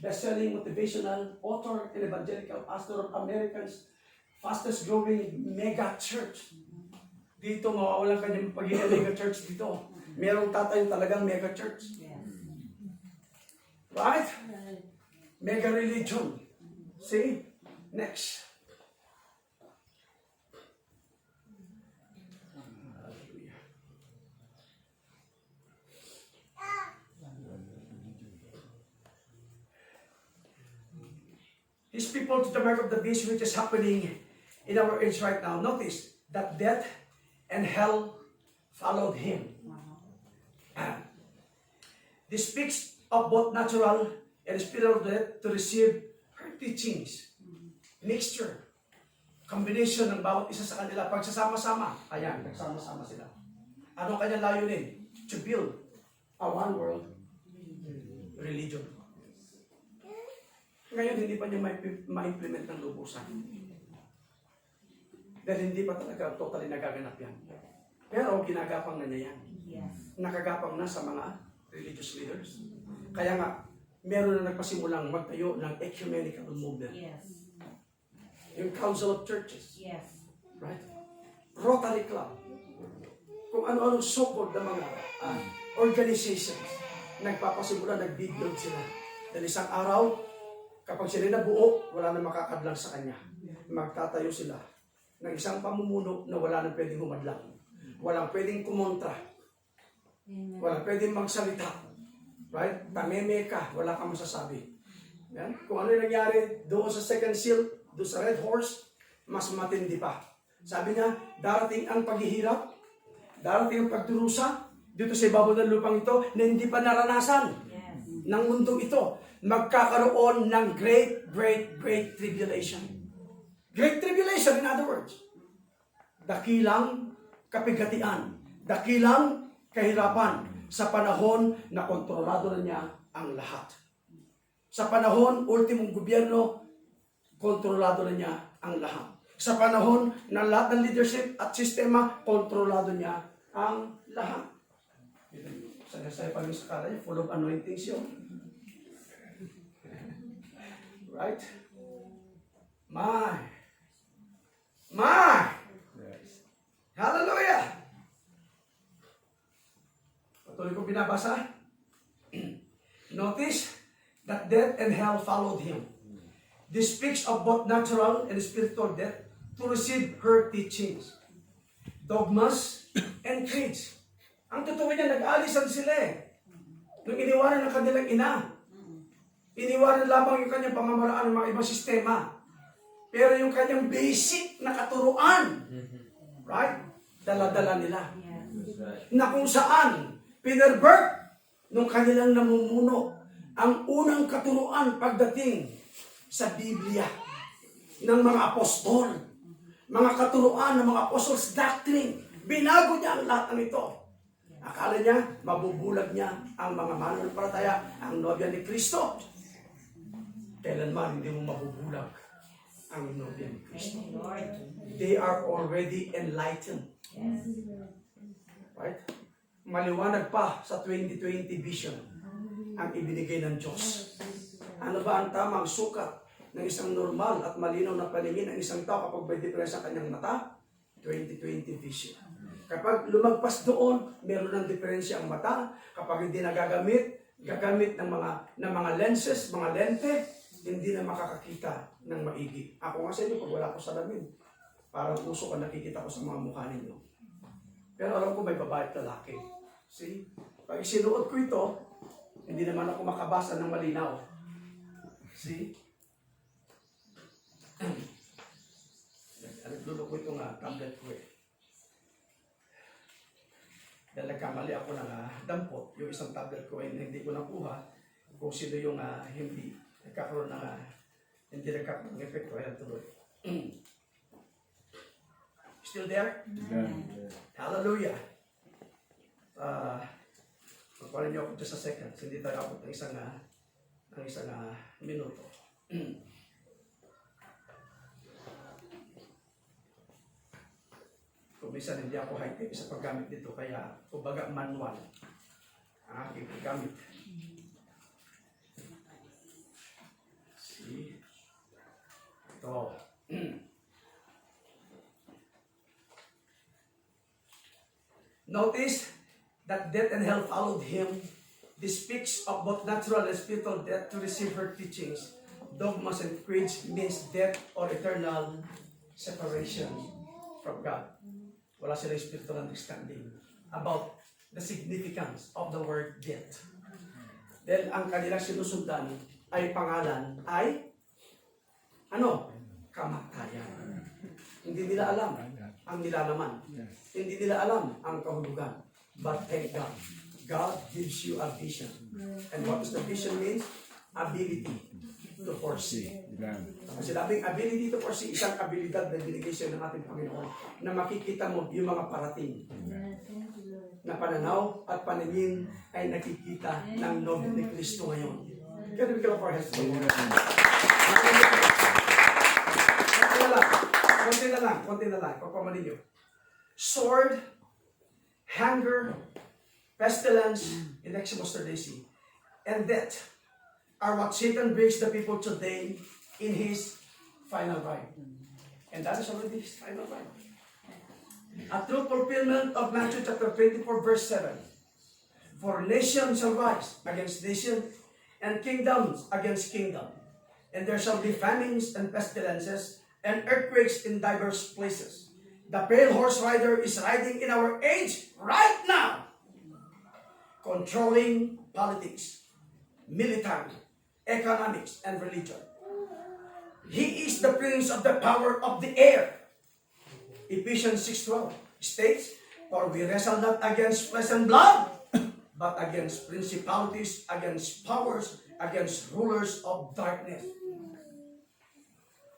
best-selling motivational author and evangelical pastor of America's fastest growing mega church. Dito, mawawalan kanyang pagiging mega church dito. Merong tatay talagang mega church. Right? Mega religion. See? Next. These people to the mark of the beast, which is happening in our age right now. Notice that death and hell followed him. This speaks of both natural and spiritual death to receive her teachings. Mixture. Combination ng bawat isa sa kanila. Pagsasama-sama. Ayan, nagsama-sama sila. Ano kanyang layunin? To build a one world religion. Ngayon, hindi pa niya ma-implement ng lubusan. Dahil hindi pa talaga totally nagaganap yan. Pero ginagapang na niya yan. Nakagapang na sa mga religious leaders. Kaya nga, meron na nagpasimulang magtayo ng ecumenical movement. Yung Council of Churches. Right? Rotary Club. Kung ano-anong so-called na mga organizations. Nagpapasimula, nag-build sila. Dahil isang araw, kapag sila nabuo, wala na makakadlang sa kanya. Magtatayo sila ng isang pamumuno na wala na pwedeng humadlang. Walang pwedeng kumontra. Walang pwedeng magsalita. Right? Tameme ka, wala kang masasabi. Yan? Kung ano yung nangyari doon sa second seal, doon sa red horse, mas matindi pa. Sabi niya, darating ang paghihirap, darating ang pagdurusa, dito sa ibabaw ng lupang ito, na hindi pa naranasan ng mundong ito. Magkakaroon ng great tribulation. Great tribulation, in other words. Dakilang kapigatian, dakilang kahirapan sa panahon na kontrolado na niya ang lahat. Sa panahon, ultimong gobyerno, kontrolado na niya ang lahat. Sa panahon na lahat ng leadership at sistema, kontrolado niya ang lahat. Sa pag sa kala niya, full of anointings yun. Right? My! Yes. Hallelujah! Patuloy ko binabasa. Notice that death and hell followed him. This speaks of both natural and spiritual death to receive her teachings, dogmas, and creeds. Ang totoo niya, nag-alisan sila eh. Nung iniwanan ng kanilang ina. Iniwanan lamang yung kanyang pamamaraan ng mga ibang sistema. Pero yung kanyang basic na katuruan, right? Dala-dala nila. Na kung saan, pinerbert nung kanilang namumuno ang unang katuruan pagdating sa Biblia ng mga apostol. Mga katuruan ng mga apostles' doctrine. Binago niya ang lahat ng ito. Akala niya, mabubulag niya ang mga mananampalataya, ang nobya ni Kristo. Kailanman hindi mo mabubulag ang nobya ni Kristo. They are already enlightened. Right? Maliwanag pa sa 2020 vision ang ibinigay ng Diyos. Ano ba ang tamang sukat ng isang normal at malinaw na paningin ng isang tao kapag may diferensya sa kanyang mata? 20/20 vision. Kapag lumagpas doon, meron ng diferensya ang mata. Kapag hindi gagamit ng mga lenses, mga lente, hindi na makakakita ng maigi. Ako nga sa inyo, pag wala ko salamin, parang usok ang nakikita ko sa mga mukha ninyo. Pero alam ko may babae at lalaki. See? Pag sinuot ko ito, hindi naman ako makabasa ng malinaw. See? Nagdulo ko itong tablet ko eh. Dahil nagkamali ako ng dampot, yung isang tablet ko ay hindi ko nakuha kung sino yung hindi nagkakaroon ng epekto. Ayan tuloy. Still there? Hallelujah. Pagparin niyo ako just a second. Hindi tayo abot ng isang minuto. Kung minsan hindi ako high-tech sa paggamit dito, kaya kumbaga manual ang aking paggamit. See? Ito. Notice that death and hell followed him. This speaks of both natural and spiritual death to receive her teachings. Dogmas and creeds means death or eternal separation from God. Wala silang spiritual understanding about the significance of the word death. Then, ang kanilang sinusundan ay pangalan ay kamatayan. Hindi nila alam ang nilalaman. Hindi nila alam ang kahulugan. But thank God, God gives you a vision. And what does the vision mean? Ability to foresee. Ang sinabing ability to foresee, isang abilidad na binigay siya ng ating Panginoon na makikita mo yung mga parating na pananaw at paningin ay nakikita ng nobel ni Kristo ngayon. Can we clap our hands? Konti na lang. Pagpamanin nyo. Sword, hunger, pestilence, in Exodus 30, and death are what Satan brings the people today in his final ride. And that is already his final ride. A true fulfillment of Matthew chapter 24 verse 7. For nation shall rise against nation, and kingdoms against kingdom. And there shall be famines and pestilences, and earthquakes in diverse places. The pale horse rider is riding in our age right now, controlling politics, military, economics, and religion. He is the prince of the power of the air. Ephesians 6:12 states, for we wrestle not against flesh and blood, but against principalities, against powers, against rulers of darkness.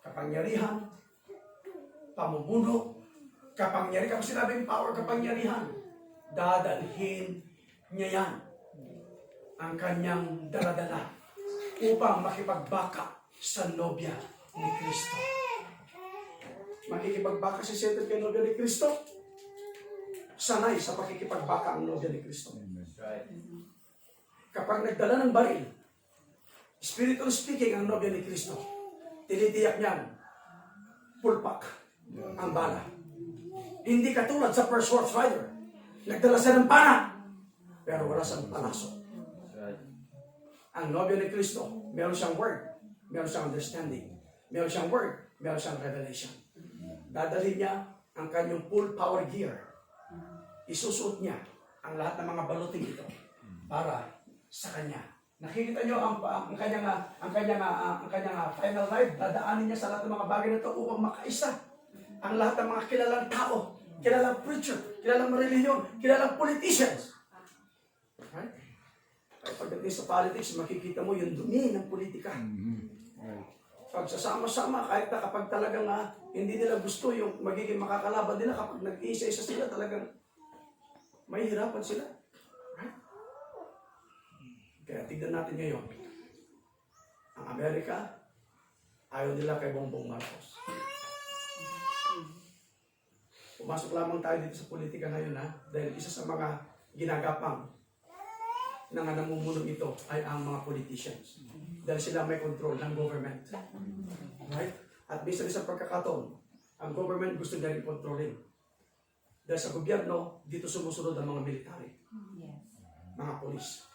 Kapangyarihan, pamumuno, kapangyarihan, kapag sinabing power, kapangyarihan, dadalhin niya yan ang kanyang daladala upang makipagbaka sa nobya ni Kristo. Makikipagbaka si Satan kay nobya ni Kristo. Sanay sa pakikipagbaka ang nobya ni Kristo. Kapag nagdala ng baril, spiritually speaking, ang nobya ni Kristo, tinitiyak niyan, pulpak ang bala. Hindi katulad sa first horse rider. Nagdala siya ng pana, pero wala siyang palaso. Ang nobya ni Kristo, meron siyang word, meron siyang understanding, meron siyang word, meron siyang revelation. Dadalhin niya ang kanyang full power gear. Isusuot niya ang lahat ng mga baluting ito para sa kanya. Nakikita niyo ang kanyang final ride, dadaanin niya sa lahat ng mga bagay na ito upang makaisa ang lahat ng mga kilalang tao, kilalang preacher, kilalang reliyon, kilalang politicians. Right? Kaya pagdating sa politics, makikita mo yung dumi ng politika. Pagsasama-sama, kahit na kapag talagang hindi nila gusto yung magiging makakalaban nila, kapag nag-iisa-isa sila, talagang may hirapan sila. Right? Kaya tignan natin ngayon. Ang Amerika, ayaw nila kay Bongbong Marcos. Pumasok lamang tayo dito sa politika ngayon dahil isa sa mga ginagapang na nga namumuno ito ay ang mga politicians. Dahil sila may control ng government. Right? At minsan sa pagkakataon, ang government gusto na rin kontrolin. Dahil sa gobyerno, dito sumusunod ang mga military, Yes. mga polis.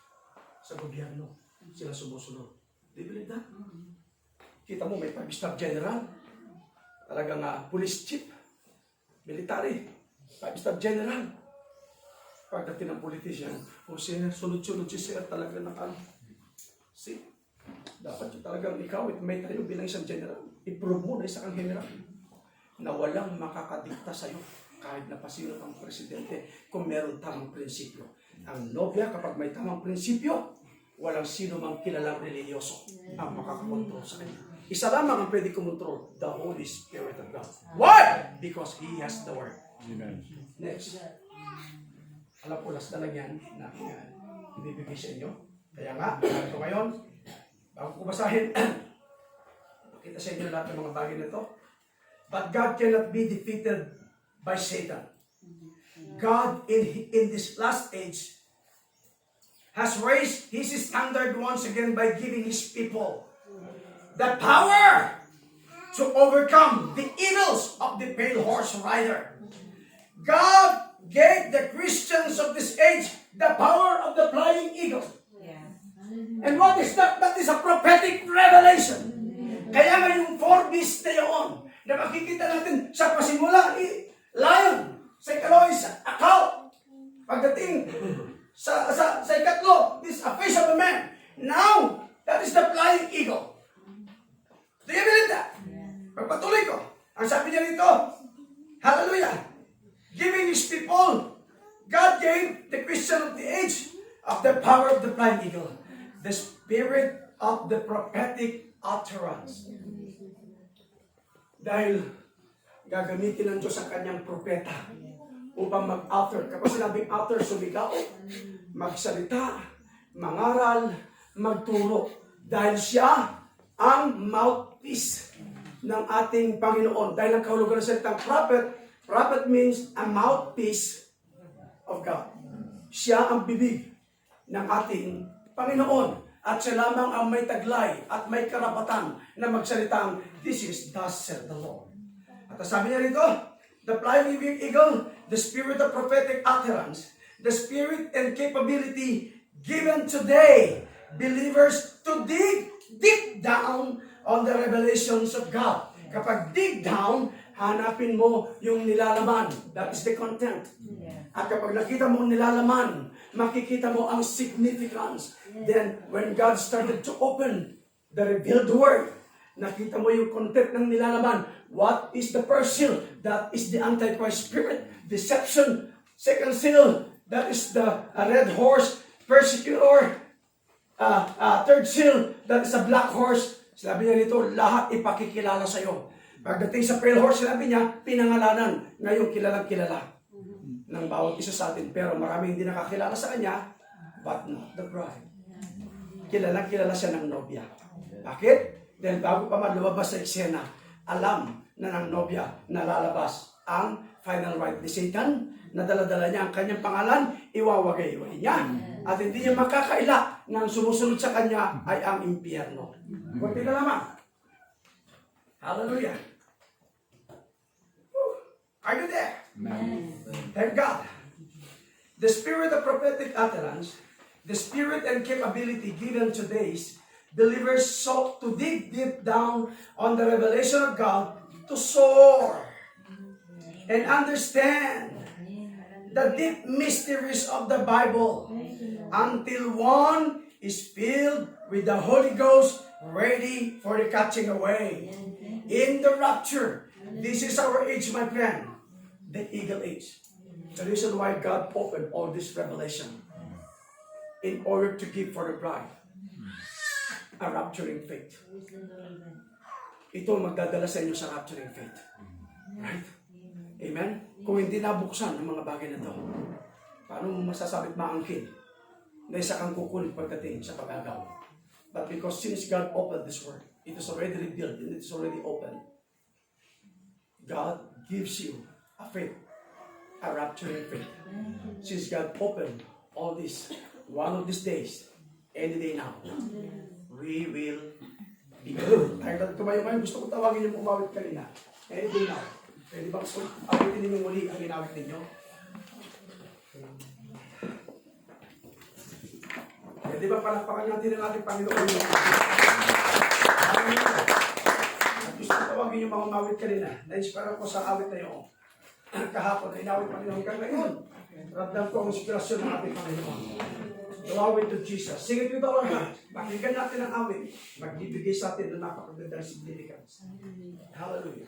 Sa gobyerno, sila sumusunod. Do you believe that? Kita mo, may 5-star general, talagang police chief, military, 5-star general. Pagdating ng politician, o sir, sunod-sunod si sir talaga see, dapat yung talagang ikaw, may tayo bilang isang general, i-prove mo na isa kang general, na walang makakadikta sa'yo, kahit na pasino kang presidente, kung meron tamang prinsipyo. Ang nobya, kapag may tamang prinsipyo, walang sino mang kilalang religyoso ang makakakontrol sa kanya. Isa lamang ang pwede kumontrol, the Holy Spirit of God. Why? Because He has the Word. Amen. Next. Alam ko, last na lang yan na ibibigay sa inyo. Kaya nga, ito ngayon, bago ko basahin, pakita sa inyo lahat ng mga bagay na ito. But God cannot be defeated by Satan. God in this last age has raised His standard once again by giving His people the power to overcome the evils of the pale horse rider. God gave the Christians of this age the power of the flying eagle. Yes. And what is that? That is a prophetic revelation. Kaya nga yung 4 beasts na yun, na makikita natin sa pasimula, lion, sa ikalawa is a cow. Pagdating sa ikatlo, this is a face of a man. Now, that is the flying eagle. Do you believe that? Pagpatuloy ko, ang sabi niya rito, hallelujah, giving His people, God gave the Christian of the age of the power of the flying eagle, the spirit of the prophetic utterance. Dahil gagamitin ng Diyos ang kanyang propeta upang mag-utter. Kapag sinabing utter, sumigaw, magsalita, mangaral, magturo. Dahil siya ang mouthpiece ng ating Panginoon. Dahil ang kahulugan ng salitang prophet means a mouthpiece of God. Siya ang bibig ng ating Panginoon. At siya lamang ang may taglay at may karapatan na magsalitang, this is thus said the Lord. At sabi niya rito, the flying eagle, the spirit of prophetic utterance, the spirit and capability given today, believers to dig deep down on the revelations of God. Kapag dig down, hanapin mo yung nilalaman. That is the content. At kapag nakita mo ang nilalaman, makikita mo ang significance. Then, when God started to open the revealed word, nakita mo yung content ng nilalaman. What is the first seal? That is the Antichrist spirit. Deception. Second seal, that is the red horse persecutor. Third seal, that is a black horse. Sabi niya dito, lahat ipakikilala sa iyo. Pagdating sa pale horse, sinabi niya, pinangalanan. Ngayon, kilalang-kilala ng bawat isa sa atin. Pero maraming hindi nakakilala sa kanya, but not the bride. Kilalang-kilala siya ng nobya. Bakit? Dahil bago pa man lumabas sa eksena, alam na ng nobya na lalabas ang final rite ni Satan, na dala-dala niya ang kanyang pangalan, iwawagay-iway niya. At hindi niya makakaila na ang sumusunod sa kanya ay ang impyerno. Kunti na lamang. Hallelujah. Are you there? Amen. Thank God. The spirit of prophetic utterance, the spirit and capability given to today's believers sought to dig deep down on the revelation of God to soar and understand the deep mysteries of the Bible until one is filled with the Holy Ghost, ready for the catching away. In the rapture, this is our age, my friend, the eagle age. The reason why God opened all this revelation in order to give for the bride a rapturing faith. Ito ang magdadala sa inyo sa rapturing faith. Right? Amen? Kung hindi nabuksan ang mga bagay na ito, paano mo masasabit maangkin na isa kang kukulit pagdating sa pag-agaw? But because since God opened this word, it is already revealed and it is already open, God gives you a faith, a rapturing faith. Since God opened all this one of these days, any day now, we will be good. Kahit tumayo kayo, gusto ko tawagin yung umawit kanina. Any day now. Pwede ba awitin ninyo muli ang inawit ninyo? Pwede ba palakpakan natin ang ating Panginoon? Gusto ko tawagin yung mga umawit kanina. Na-inspire ko sa awit na yun. Kahapon, na inawit Panginoon ka ngayon. Ramdam ko ang inspirasyon ng ating Panginoon. Awit to Jesus. Sige dito lang. Pakinggan natin ang awit. Magbibigay sa atin ng napakagandang significance. Hallelujah.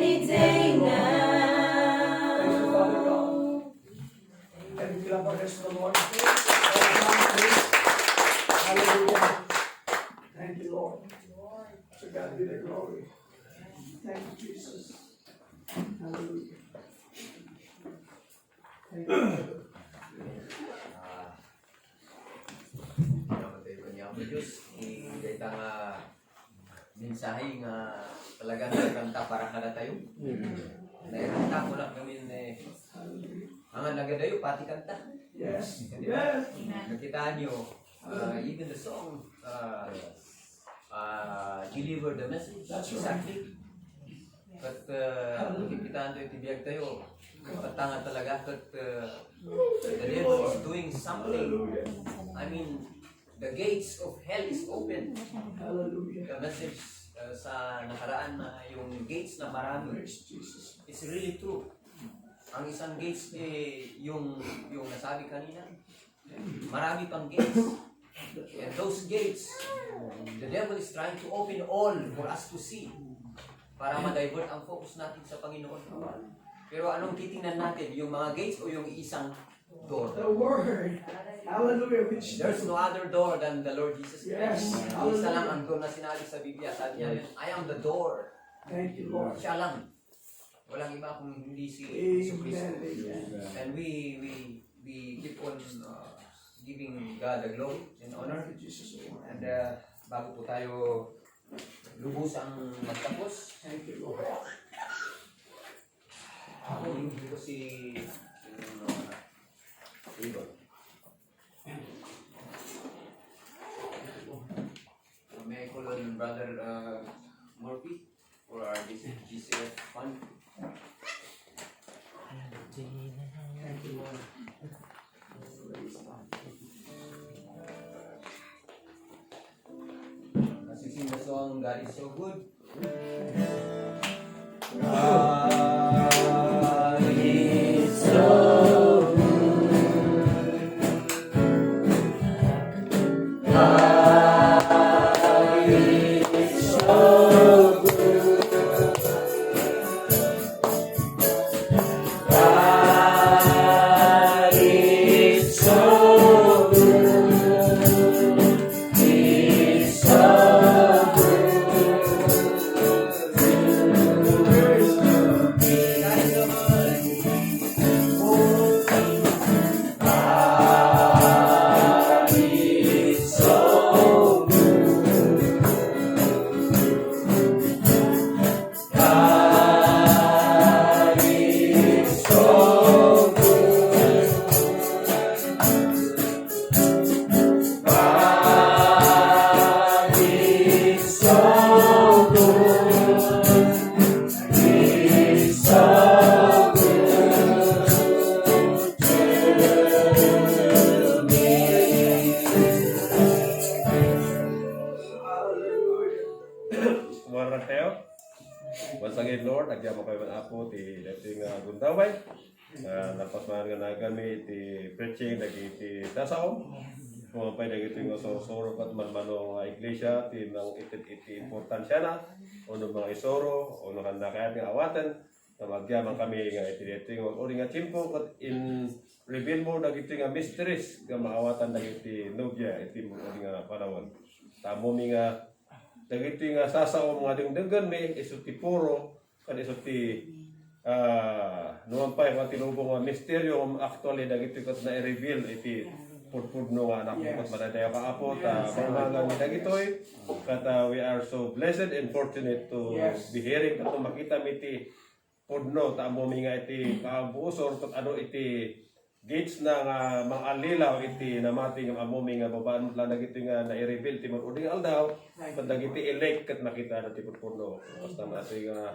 any day Thank you, now. Father God. And we clap our hands to the Lord. Hallelujah. Thank you, Lord. To God be the glory. Thank you, Jesus. Hallelujah. Thank you. Namatay ko niya ang Diyos. Kita nga mensahe nga talagang nagkanta para kada tayo. Nairanta ko lang kami mga nagadayo pati kanta. Yes. Di ba? Yes. Nakita nyo, even the song deliver the message. That's right. Exactly. Kat kita ito itibiyag tayo. Patangan talaga kat the devil is doing something. I mean, the gates of hell is open. Hallelujah. The message sa nakaraan na yung gates na marami, Praise Jesus. it's really true. Ang isang gates yung nasabi kanina, marami pang gates. And those gates, the devil is trying to open all for us to see para ma-divert ang focus natin sa Panginoon. Pero anong titingnan natin? Yung mga gates o yung isang door? The word. Hallelujah. Which There's no other door than the Lord Jesus Yes. Christ. Isa lang ang door na sinabi sa Biblia. Sabi niya, I am the door. Thank you, Lord. Siya lang. Walang iba kung hindi si Amen. Kristo. Amen. And we keep on giving God the glory and honor. Thank you, Jesus. And bago po tayo lubos ang magtapos, Thank you, Lord. ako hindi ko si Ibon. May I call on Brother Murphy for our GCF fund? Thank you, Lord. As you sing the song, God is so good. Kumarang kayo. Once again, Lord, agya mo kayo ako ti dating gundaway. Napas man nga kami ti preaching dagi ti dasaw. Kung pa dagi ti soro kat manmano nga iglesia ti nang iti importansya na uno mga isoro uno handa kaya nga awatan na magyaman kami nga iti dating uri nga timpo kat in reveal mo dagi ti nga mysteries nga maawatan dagi ti nobya iti mo uri nga panahon. Tamo mi nga dagiti nga sasao mga dingdagan may isuti puro kan isuti nuwampay mga tinubong nga misteryo actually dagiti kat na i-reveal iti pudpudno nga anak mo kat madadayo ka apo ta mamangang ni dagitoy kat we are so blessed and fortunate to be hearing kat makita mi iti pudno ta mo mi nga iti kaabusor kat ano iti gates na nga mga alilaw iti namati nga amumi nga babaan lang dagiti nga na-reveal ti mag-uding aldaw kat dagiti elect kat nakita na ti purpuno basta na ati nga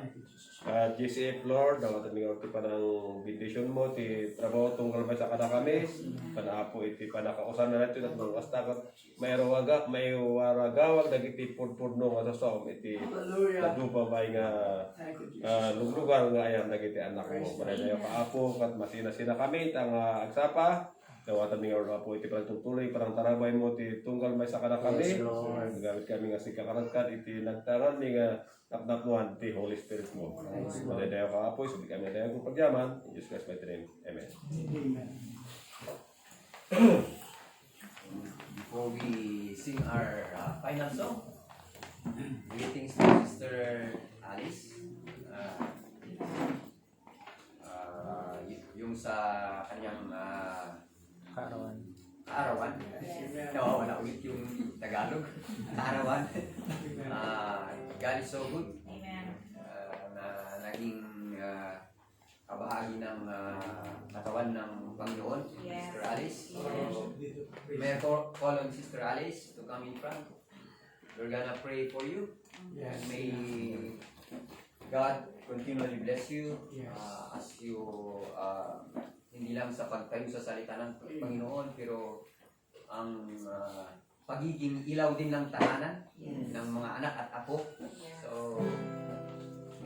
GCF Lord ang ating nga ti panang bendition mo ti trabaho tunggal may sa kada kami panaapo iti panakausan na natin at mga basta kat may waragawag dagiti purpuno nga sasom iti Hallelujah. Dupa ba nga Thank you, Jesus. lugar nga ayan nagiti anak mo. Manay na kaapo kat masina-sina kami ang agsapa. Dawatan mi nga po iti pagtutuloy parang tarabay mo ti tunggal may sa kana kami. Yes, Lord. Gamit kami nga si kakaratkat iti nagtaran mi nga Nakdaknuhan ti Holy Spirit mo. Madadayo ka apoy, sabi kami nadayo kong pagyaman. In Jesus Christ, mighty name. Amen. Amen. Before we sing our final song, greetings to Sister Alice. Yung sa kanyang kaarawan. No, wala ulit yung Tagalog. Kaarawan. God is so good. Na naging kabahagi ng katawan ng Panginoon, Sister Alice. So, may call on Sister Alice to come in front. We're gonna pray for you. Yes. May God continually bless you as you hindi lang sa pagtayo sa salita ng Panginoon, pero ang pagiging ilaw din ng tahanan ng mga anak at apo. So,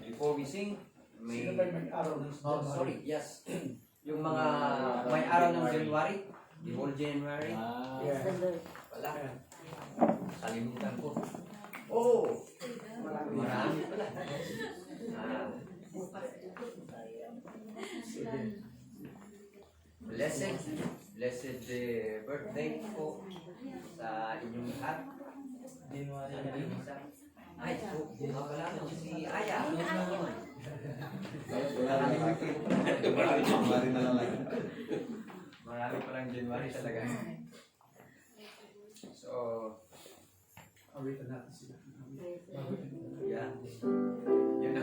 before we sing, may... Sino ba yung mag-araw ng Oh, sorry, yes. Yung mga may araw ng January, the whole January, Yeah. wala. Kalimutan ko. Oh! Marami. Marami pala. Blessed birthday po sa inyong lahat. Ay, pala no, si Aya. Marami palang January talaga. So, Awitan natin sila. yeah. Yun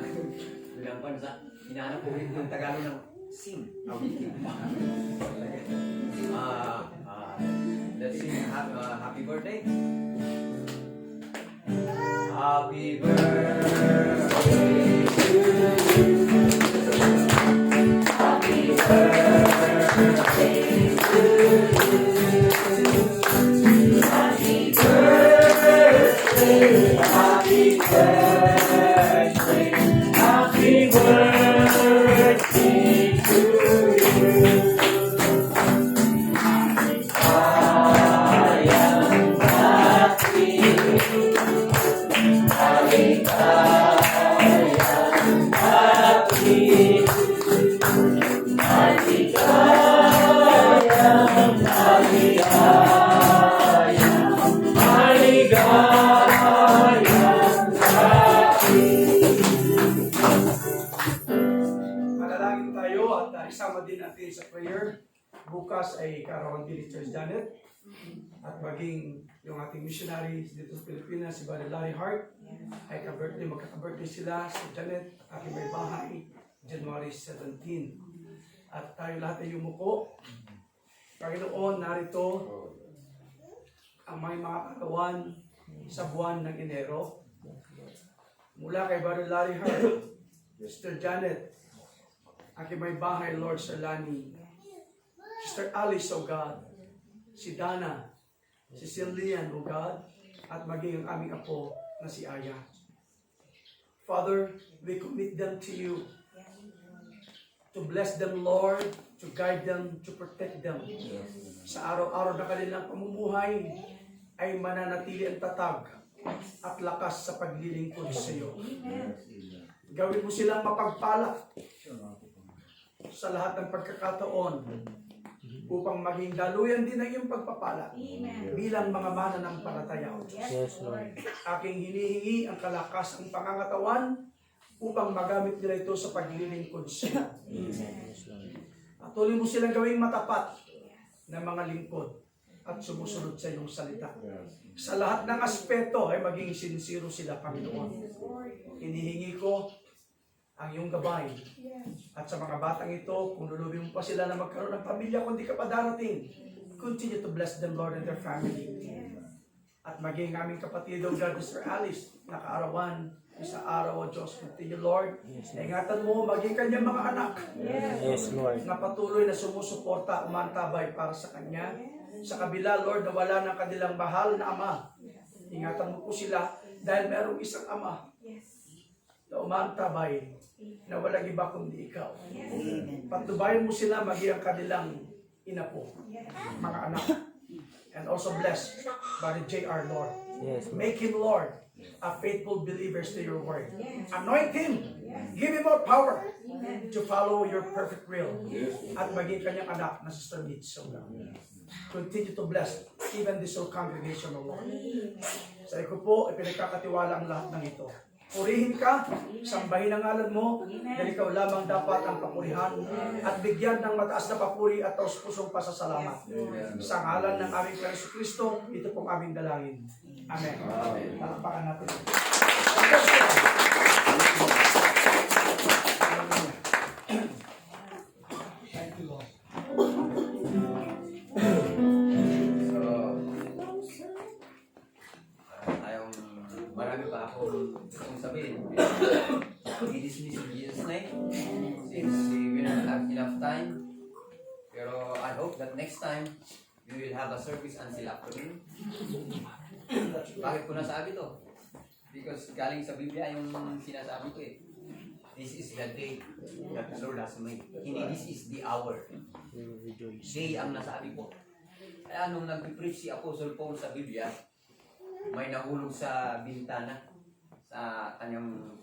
ang bansa. Hinahanap ko rin yung Tagalog ng sing. Let's sing happy birthday. Happy birthday to you. Happy birthday to you. Happy birthday. Happy birthday. Happy birthday to you. I am happy. Manalangin tayo at isama din natin sa prayer. Bukas ay kaarawan din ni Church Janet at maging yung ating missionaries dito sa Pilipinas, si Brother Larry Hart, ay magkaka-birthday sila sa Janet, aking may bahay, January 17. At tayo lahat ay yumuko. Panginoon, narito ang may mga katawan sa buwan ng Enero. Mula kay Brother Larry Hart, Sister Janet, aking may bahay, Lord Sarlani, Sister Alice, O God, si Dana, si Cillian, O God, at maging ang aming apo na si Aya. Father, we commit them to you to bless them, Lord, to guide them, to protect them. Sa araw-araw na kanilang pamumuhay ay mananatili ang tatag at lakas sa paglilingkod sa iyo. Gawin mo silang mapagpala sa lahat ng pagkakataon upang maging daluyan din ang iyong pagpapala bilang mga mananampalataya, O Diyos. Yes, Lord. Aking hinihingi ang kalakas ng pangangatawan upang magamit nila ito sa paglilingkod sa iyo. Patuloy mo silang gawing matapat na mga lingkod at sumusunod sa iyong salita. Sa lahat ng aspeto ay maging sincero sila, Panginoon. Hinihingi ko ang iyong gabay. At sa mga batang ito, kung lulubin mo pa sila na magkaroon ng pamilya, kung di ka pa darating, continue to bless them, Lord, and their family. At maging aming kapatid, O God, Mr. Alice, na kaarawan, sa araw, O Diyos, continue, Lord. Ingatan mo, maging kanyang mga anak. Yes, Lord. Na patuloy na sumusuporta, umantabay para sa kanya. Sa kabila, Lord, na wala ng kanilang mahal na ama. Ingatan mo po sila dahil merong isang ama na umantabay na walang iba kundi ikaw. Patubayan mo sila maging ang kanilang inapo, mga anak. And also bless by the J.R. Lord. Make him Lord, a faithful believer to your word. Anoint him. Give him more power to follow your perfect will. At maging kanyang anak na Sister Mitch. So, continue to bless even this whole congregation, O Lord. Sa ko po, ipinagkakatiwala ang lahat ng ito. Purihin ka, sambahin ang ngalan mo, dahil ikaw lamang dapat ang papurihan at bigyan ng mataas na papuri at taos pusong pasasalamat. Sa ngalan ng aming Kristo Kristo, ito pong aming dalangin. Amen. Palakpakan natin. Thank you, Lord. Marami pa akong gustong sabihin. I-dismiss in Jesus' name since we don't have enough time. Pero I hope that next time we will have a service until afternoon. Bakit ko nasabi to? Because galing sa Biblia yung sinasabi ko eh. This is the day that the Lord has made. Hindi this is the hour. Day ang nasabi ko. Kaya nung nag-preach si Apostle Paul sa Biblia, may nahulog sa bintana sa kanyang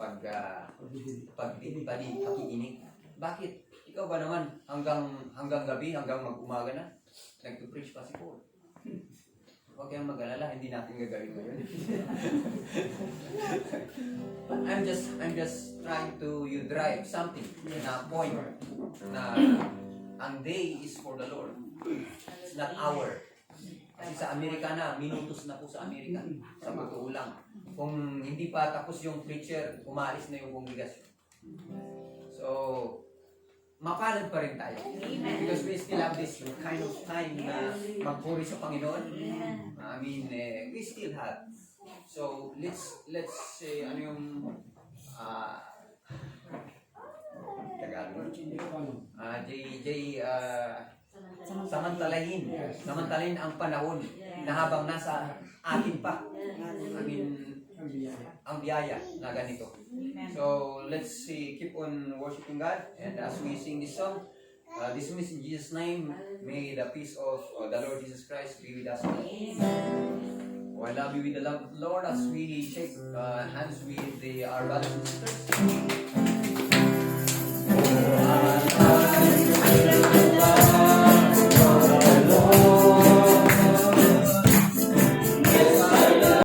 pakikinig. Bakit? Ikaw ba naman hanggang gabi, hanggang mag-umaga na, nag-preach pa si Paul? Huwag kayong mag-alala, hindi natin gagawin ngayon. But I'm just trying to drive something na point na ang day is for the Lord. It's not our. Kasi sa Amerika na, minutos na po sa Amerika. Sa totoo lang. Kung hindi pa tapos yung preacher, umalis na yung kongregasyon. So, mapalad pa rin tayo. Because we still have this kind of time na magpuri sa Panginoon. I mean, we still have. So, let's say, ano yung Tagalog? Samantalahin ang panahon na habang nasa atin pa. I mean, ang biyaya na ganito. So, let's keep on worshiping God. And as we sing this song, dismiss in Jesus' name, may the peace of the Lord Jesus Christ be with us. Oh, I love you with the love of the Lord as we shake hands with our brothers and sisters.